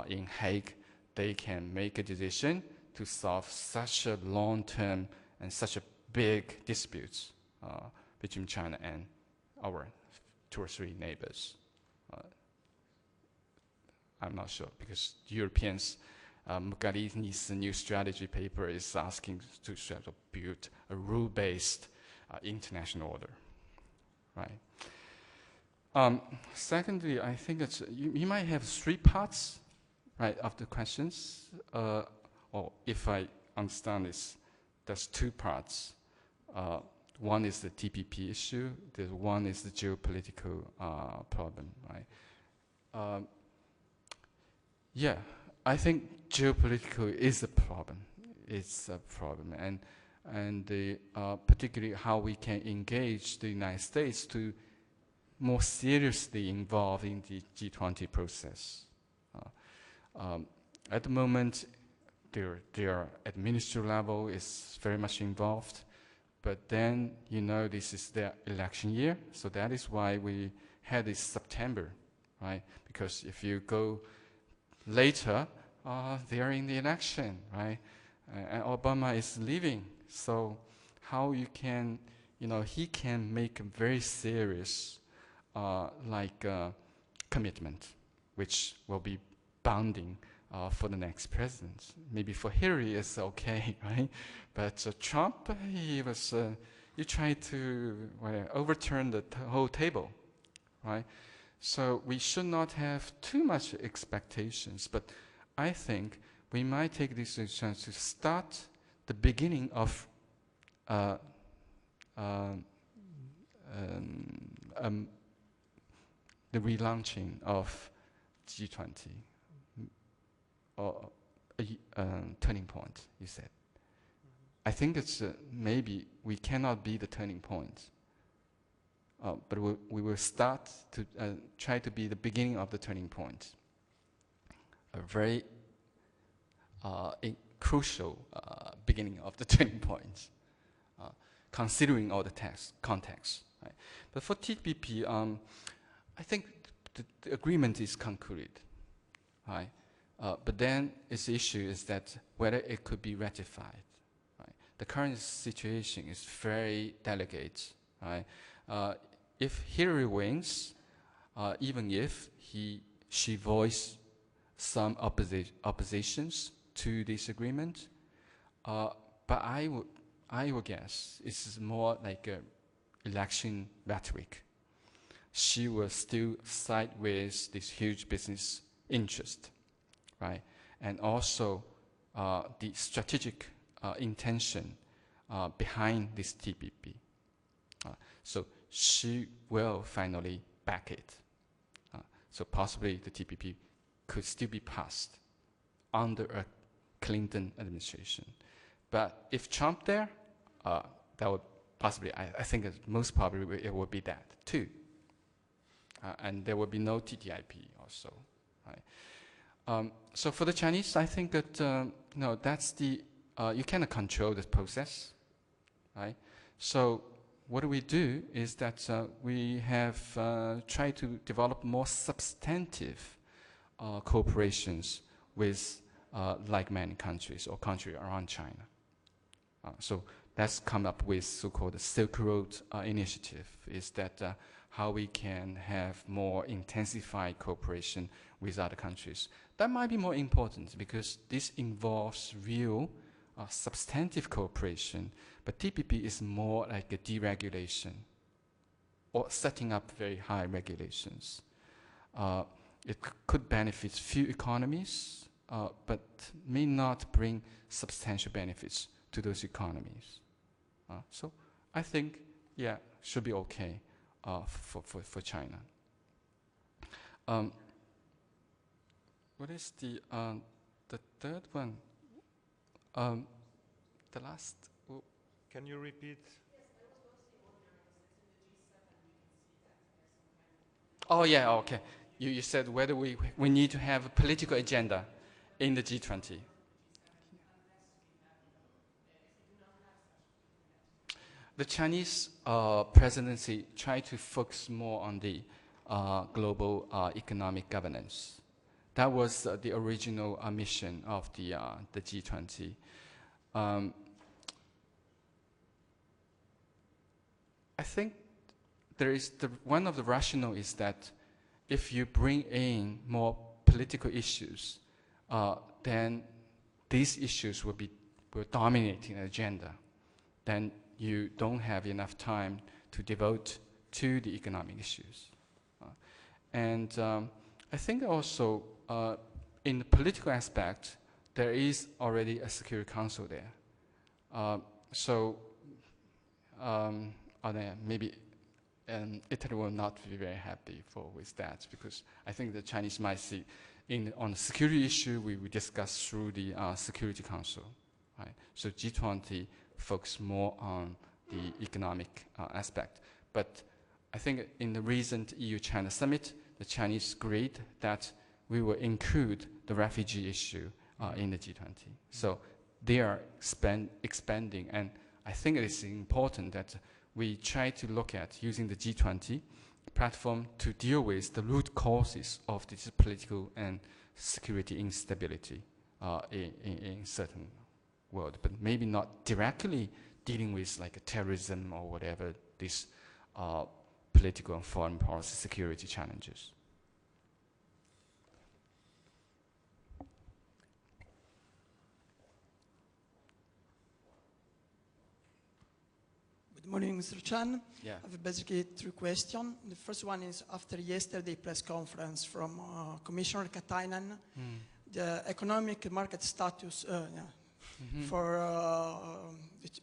in Hague, they can make a decision to solve such a long-term and such a big disputes between China and our 2 or 3 neighbors. I'm not sure, because Europeans, Mogherini's new strategy paper is asking to sort of build a rule-based international order, right? Secondly, I think it's, you might have 3 parts, right, of the questions, or if I understand this, there's 2 parts. One is the TPP issue, the one is the geopolitical problem, right? Yeah, I think geopolitical is a problem. It's a problem, and particularly how we can engage the United States to more seriously involve in the G20 process. At the moment, their administrative level is very much involved, but then, this is their election year, so that is why we had this September, right? Because if you go later, they are in the election, right? And Obama is leaving, so how you can, he can make a very serious commitment, which will be bounding for the next president. Maybe for Hillary it's okay, right? But Trump, he tried to overturn the whole table, right? So we should not have too much expectations, but I think we might take this chance to start the beginning of the relaunching of G20, or a turning point, you said. I think it's maybe we cannot be the turning point, but we will start to try to be the beginning of the turning point. A very crucial beginning of the turning point, considering all the context. Right? But for TPP, I think the agreement is concluded, right? But then its issue is that whether it could be ratified. Right? The current situation is very delicate. Right? If Hillary wins, even if she voiced some oppositions to this agreement, but I would guess it's more like a election rhetoric. She will still side with this huge business interest, right? And also the strategic intention behind this TPP. So she will finally back it. So possibly the TPP could still be passed under a Clinton administration. But if Trump there, that would possibly, I think most probably it would be that too. And there will be no TTIP also, right? So for the Chinese, I think that, that's the, you cannot control the process, right? So what we do is that we have tried to develop more substantive cooperations with like-minded countries or countries around China. So that's come up with so-called the Silk Road initiative, is that how we can have more intensified cooperation with other countries. That might be more important because this involves real substantive cooperation, but TPP is more like a deregulation or setting up very high regulations. It could benefit few economies, but may not bring substantial benefits to those economies. So I think, yeah, should be okay for China. What is the third one? The last. Oh. Can you repeat? Oh yeah, okay. You said whether we need to have a political agenda in the G20. The Chinese presidency tried to focus more on the global economic governance. That was the original mission of the G20. I think there is one of the rationale is that if you bring in more political issues, then these issues will dominate the agenda. Then you don't have enough time to devote to the economic issues. I think also in the political aspect, there is already a Security Council there. Maybe Italy will not be very happy with that, because I think the Chinese might see on the security issue we discuss through the Security Council, right? So G20 focus more on the economic aspect. But I think in the recent EU-China summit, the Chinese agreed that we will include the refugee issue in the G20. So they are expanding, and I think it is important that we try to look at using the G20 platform to deal with the root causes of this political and security instability in certain world, but maybe not directly dealing with like terrorism or whatever these political and foreign policy security challenges. Good morning, Mr. Chen. Yeah. I have basically 3 questions. The first one is after yesterday press conference from Commissioner Katainen, the economic market status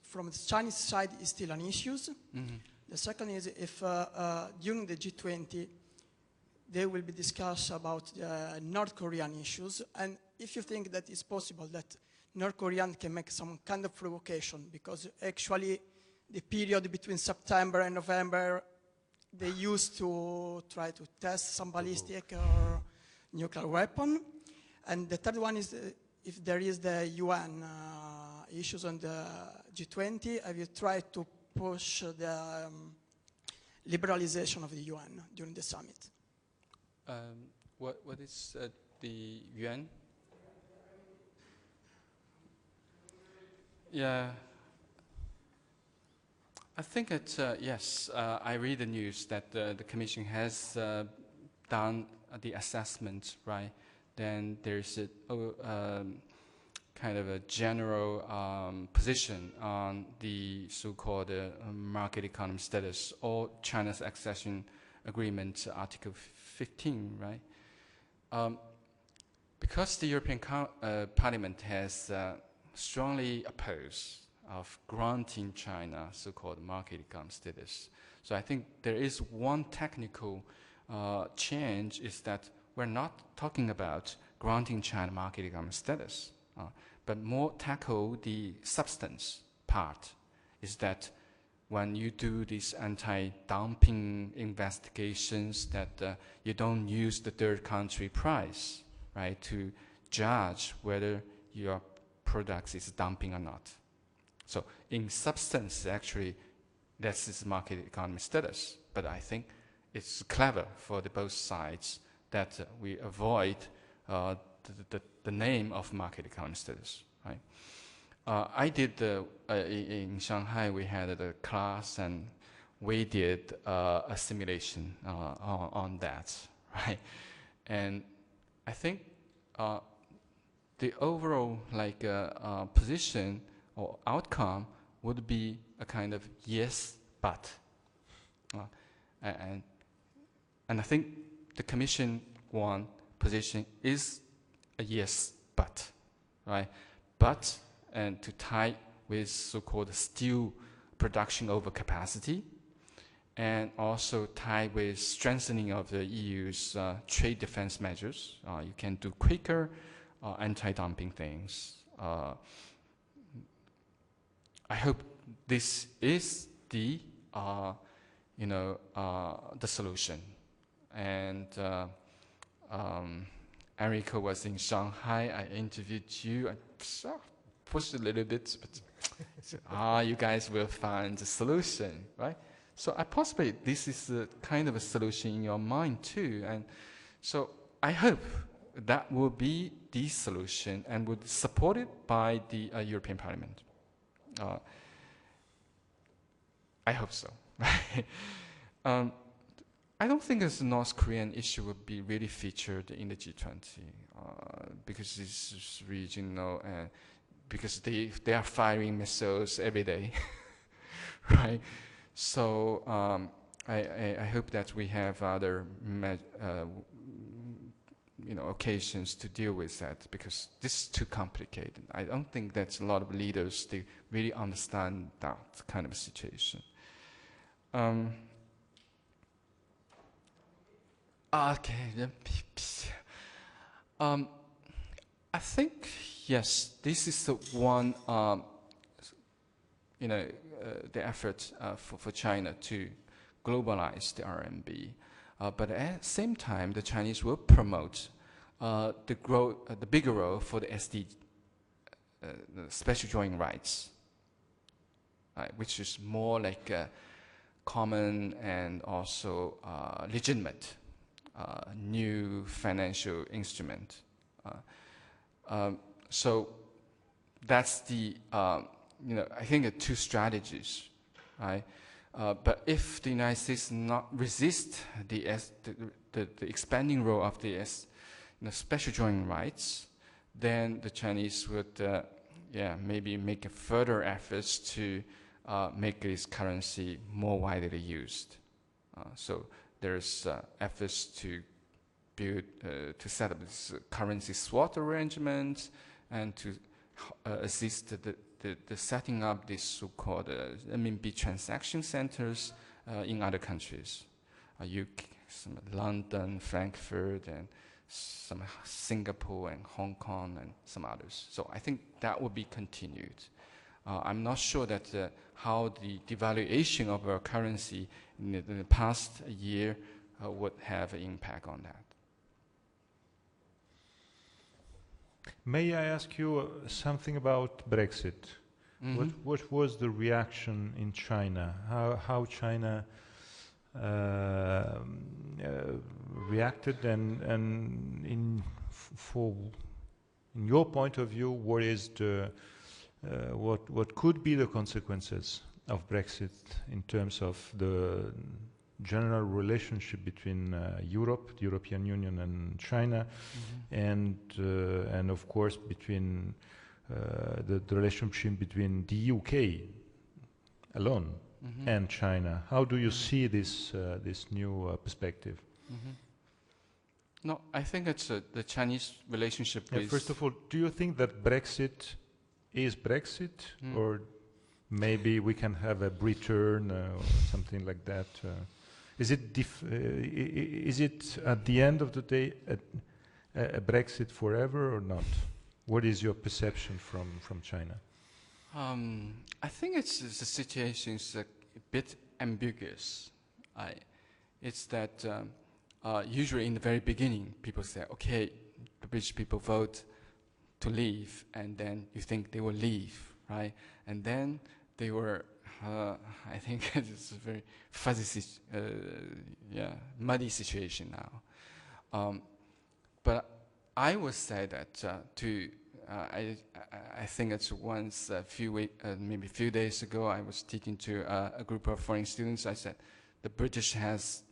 from the Chinese side is still an issue. The second is if during the G20 they will be discussed about the North Korean issues, and if you think that it's possible that North Korean can make some kind of provocation, because actually the period between September and November, they used to try to test some ballistic or nuclear weapon. And the third one is if there is the UN issues on the G20, have you tried to push the liberalization of the UN during the summit? What is the UN? Yeah. I think that, yes, I read the news that the Commission has done the assessment, right? Then there's a kind of a general position on the so-called market economy status or China's accession agreement, Article 15, right? Because the European Parliament has strongly opposed of granting China so-called market economy status. So I think there is one technical change is that we're not talking about granting China market economy status, but more tackle the substance part, is that when you do these anti-dumping investigations that you don't use the third country price, right, to judge whether your products is dumping or not. So in substance, actually, that's this market economy status. But I think it's clever for both sides that we avoid the name of market economy status, right? I did, in Shanghai, we had a class and we did a simulation on that, right? And I think the overall position or outcome would be a kind of yes, but. And I think the Commission one position is a yes, but, right? But, and to tie with so-called steel production over capacity, and also tie with strengthening of the EU's trade defense measures. You can do quicker anti-dumping things. I hope this is the the solution. And Enrico was in Shanghai. I interviewed you. I pushed a little bit, but said, you guys will find the solution, right? So possibly this is a kind of a solution in your mind too. And so I hope that will be the solution and would be supported by the European Parliament. I hope so. I don't think this North Korean issue would be really featured in the G20 because it's regional and because they are firing missiles every day, right? So I hope that we have other occasions to deal with that because this is too complicated. I don't think that a lot of leaders they really understand that kind of situation. Okay. I think yes, this is the one. The effort for China to globalize the RMB, but at the same time, the Chinese will promote the bigger role for the SD, the special drawing rights, which is more like a common and also legitimate new financial instrument. So that's the I think two strategies, right? But if the United States not resist the expanding role of the special drawing rights, then the Chinese would, maybe make further efforts to make this currency more widely used. So there's efforts to build, to set up this currency swap arrangement and to assist the setting up these so-called RMB transaction centers in other countries, UK, some London, Frankfurt, and some Singapore and Hong Kong and some others. So I think that will be continued. I'm not sure that how the devaluation of our currency in the past year would have an impact on that. May I ask you something about Brexit? Mm-hmm. What was the reaction in China? How China reacted, and in your point of view, what is the what could be the consequences of Brexit in terms of the general relationship between Europe, the European Union, and China, mm-hmm. and of course between the relationship between the UK alone mm-hmm. and China. How do you see this new perspective? Mm-hmm. No, I think it's the Chinese relationship. First of all, do you think that Brexit is Brexit, or maybe we can have a return or something like that? Is it at the end of the day a Brexit forever or not? What is your perception from China? I think the situation is a bit ambiguous. It's that usually in the very beginning, people say, okay, the British people vote to leave, and then you think they will leave, right? And then they were, I think it's a very fuzzy, muddy situation now. But I would say that I think it's once maybe a few days ago, I was speaking to a group of foreign students. I said, the British has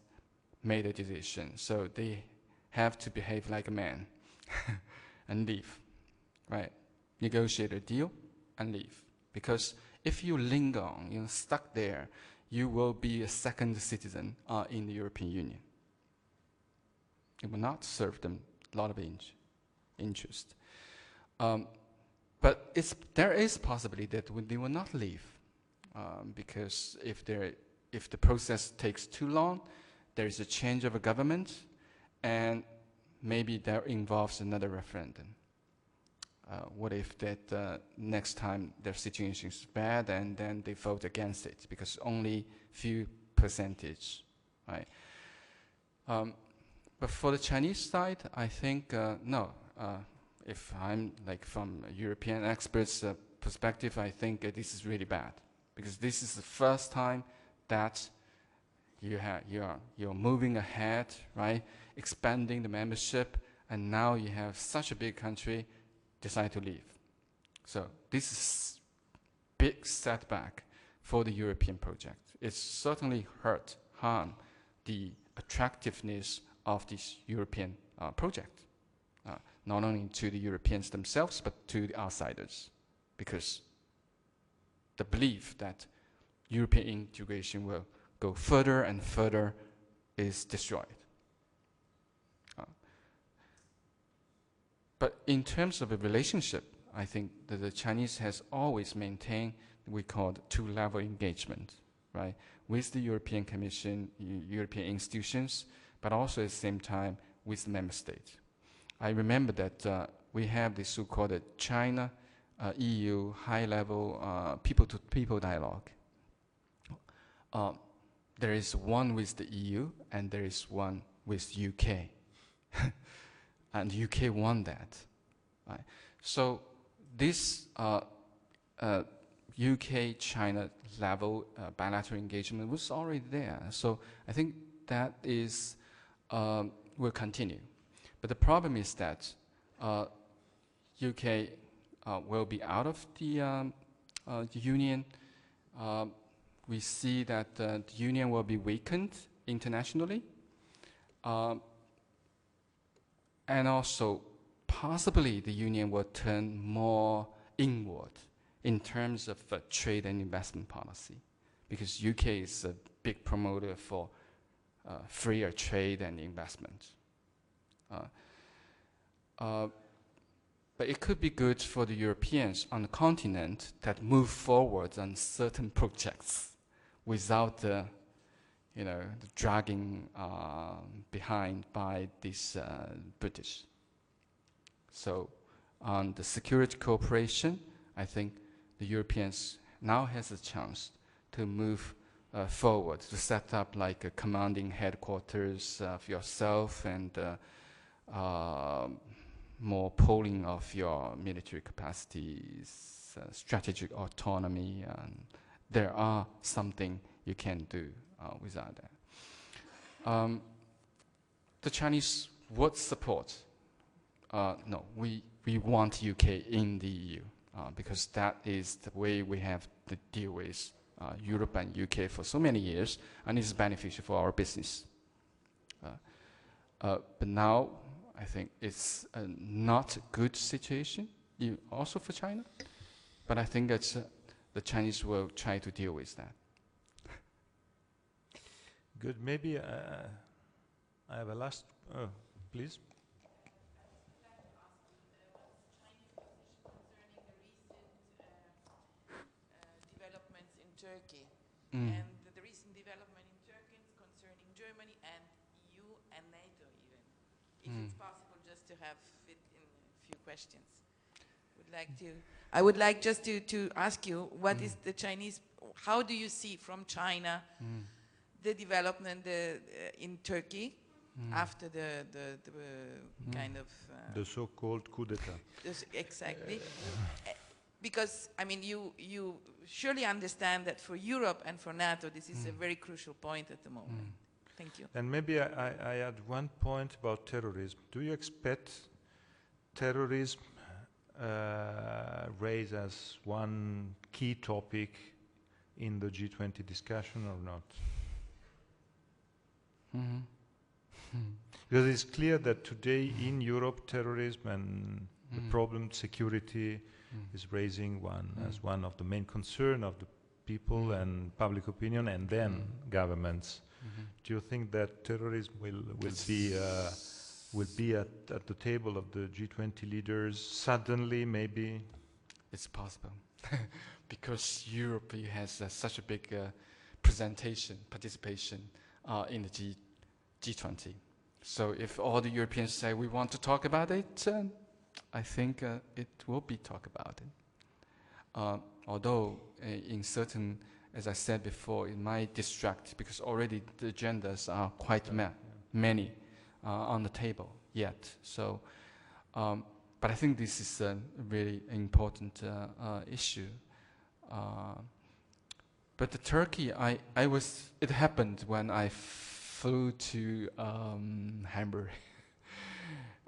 made a decision, so they have to behave like a man and leave, right? Negotiate a deal and leave. Because if you linger on, stuck there, you will be a second citizen in the European Union. It will not serve them a lot of interest. But there is possibility that they will not leave, because if the process takes too long, there is a change of a government, and maybe that involves another referendum. What if that next time their situation is bad and then they vote against it because only few percentage, right? But for the Chinese side, I think no. If I'm like from a European experts' perspective, I think this is really bad because this is the first time that you're moving ahead, right? Expanding the membership, and now you have such a big country decide to leave. So this is big setback for the European project. It's certainly harm the attractiveness of this European project, not only to the Europeans themselves, but to the outsiders, because the belief that European integration will go further and further is destroyed. But in terms of a relationship, I think that the Chinese has always maintained what we call two-level engagement, right? With the European Commission, European institutions, but also at the same time with the member states. I remember that we have this so-called China EU high-level people-to-people dialogue. There is one with the EU and there is one with UK. And UK won that. Right? So this UK-China level bilateral engagement was already there. So I think that is will continue. But the problem is that UK will be out of the union. We see that the union will be weakened internationally. And also, possibly the union will turn more inward in terms of trade and investment policy, because UK is a big promoter for freer trade and investment. But it could be good for the Europeans on the continent that move forward on certain projects without the dragging behind by this British. So on the security cooperation, I think the Europeans now has a chance to move forward, to set up like a commanding headquarters of yourself and more pooling of your military capacities, strategic autonomy, and there are something you can do without that. The Chinese would support. No, we want UK in the EU because that is the way we have to deal with Europe and UK for so many years, and it's beneficial for our business. But now, I think it's not a good situation, also for China. But I think that the Chinese will try to deal with that. Good. Maybe I have a last. Please. Developments in Turkey, and the recent development in Turkey concerning Germany and EU and NATO even. If it's possible just to have it in a few questions. I would like just to ask you, what is the Chinese, how do you see from China the development in Turkey after the kind of... the so-called coup d'etat. Exactly. Because, I mean, you surely understand that for Europe and for NATO, this is a very crucial point at the moment. Thank you. And maybe I add one point about terrorism. Do you expect terrorism raised as one key topic in the G20 discussion or not? Because it's clear that today in Europe, terrorism and the problem security is raising as one of the main concern of the people and public opinion, and then governments. Do you think that terrorism will be will be at the table of the G20 leaders suddenly, maybe? It's possible. Because Europe has such a big participation in the G20. So if all the Europeans say we want to talk about it, I think it will be talked about it. Although in certain, as I said before, it might distract because already the agendas are quite many on the table yet. So, but I think this is a really important issue. But the Turkey, it happened when I flew to Hamburg.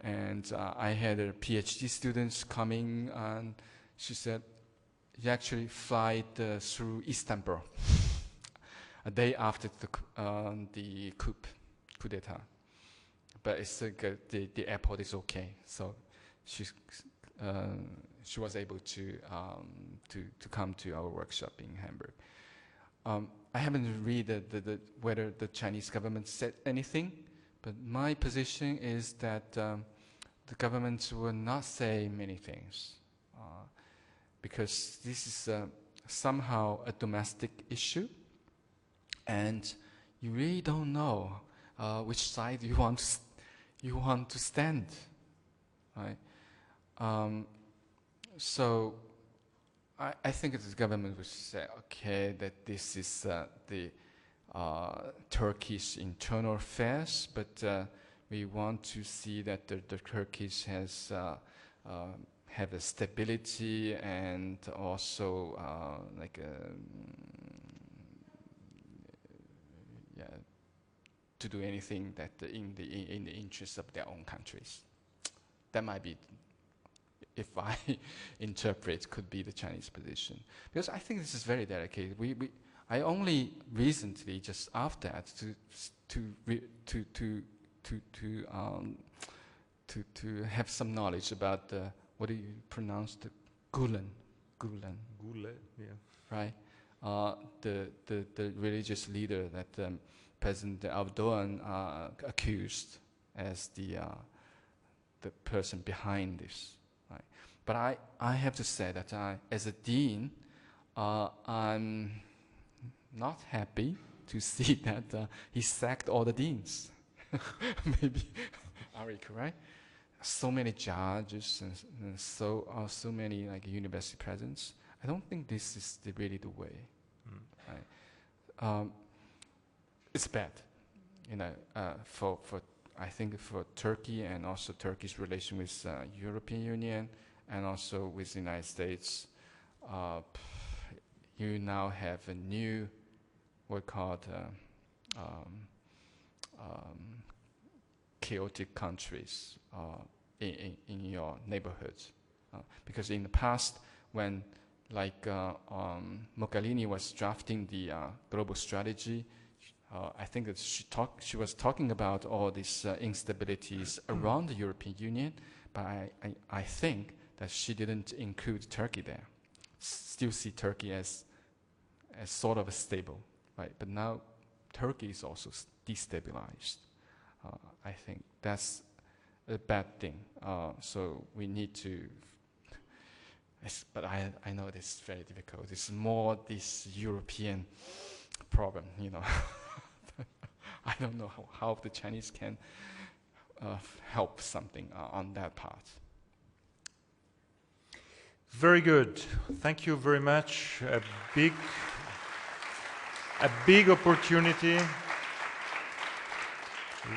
And I had a PhD students coming, and she said, you actually fly through Istanbul a day after the coup d'etat. But it's the airport is okay, so she was able to come to our workshop in Hamburg. I haven't read whether the Chinese government said anything, but my position is that the government will not say many things because this is somehow a domestic issue, and you really don't know which side you want to stand, right? So I think the government would say, okay, that this is the Turkish internal affairs, but we want to see that the Turkish have a stability and also to do anything that in the interest of their own countries. That might be, if I interpret, could be the Chinese position, because I think this is very delicate. I only recently, just after that, to have some knowledge about what do you pronounce, the Gulen, Yeah. right? The religious leader that President Erdogan accused as the person behind this, right? But I have to say that as a dean, I'm not happy to see that he sacked all the deans. Maybe Eric, right? So many judges and so many university presidents. I don't think this is really the way. Right? It's bad, for I think for Turkey and also Turkey's relation with European Union and also with the United States. You now have a new, what called chaotic countries in your neighborhoods, because in the past, when Mogherini was drafting the global strategy, I think that she was talking about all these instabilities around the European Union, but I think that she didn't include Turkey there. Still see Turkey as sort of stable, right? But now Turkey is also destabilized. I think that's a bad thing. So we need to. But I know this is very difficult. It's more this European problem, I don't know how the Chinese can help something on that part. Very good. Thank you very much. A big opportunity.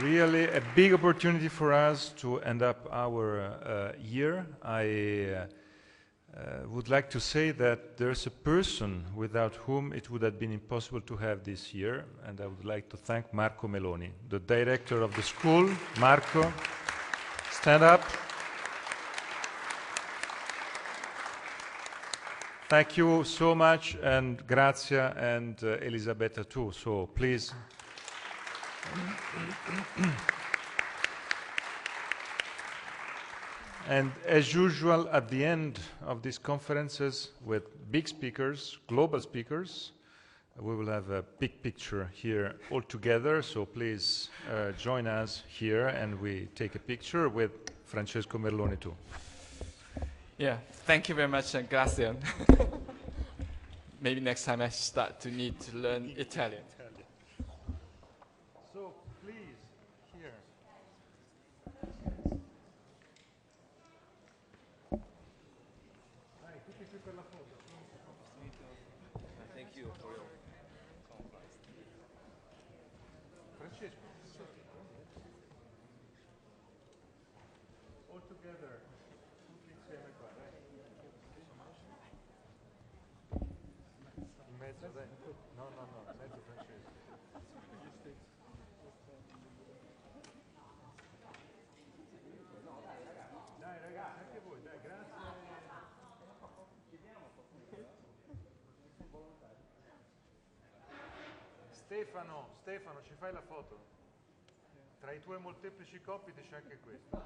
Really a big opportunity for us to end up our year. I would like to say that there's a person without whom it would have been impossible to have this year, and I would like to thank Marco Meloni, the director of the school. Marco, stand up. Thank you so much, and Grazia and Elisabetta too. So please. And as usual, at the end of these conferences with big speakers, global speakers, we will have a big picture here all together, so please join us here and we take a picture with Francesco Merloni too. Yeah, thank you very much, and grazie. Maybe next time I start to need to learn Italian. So please, here. Thank you for your conference. Francesco, all together, tutti insieme qua, dai. In mezzo, dai. No, in mezzo Francesco. Dai ragazzi, anche voi, dai, grazie. Stefano, ci fai la foto? Tra i tuoi molteplici compiti c'è anche questo.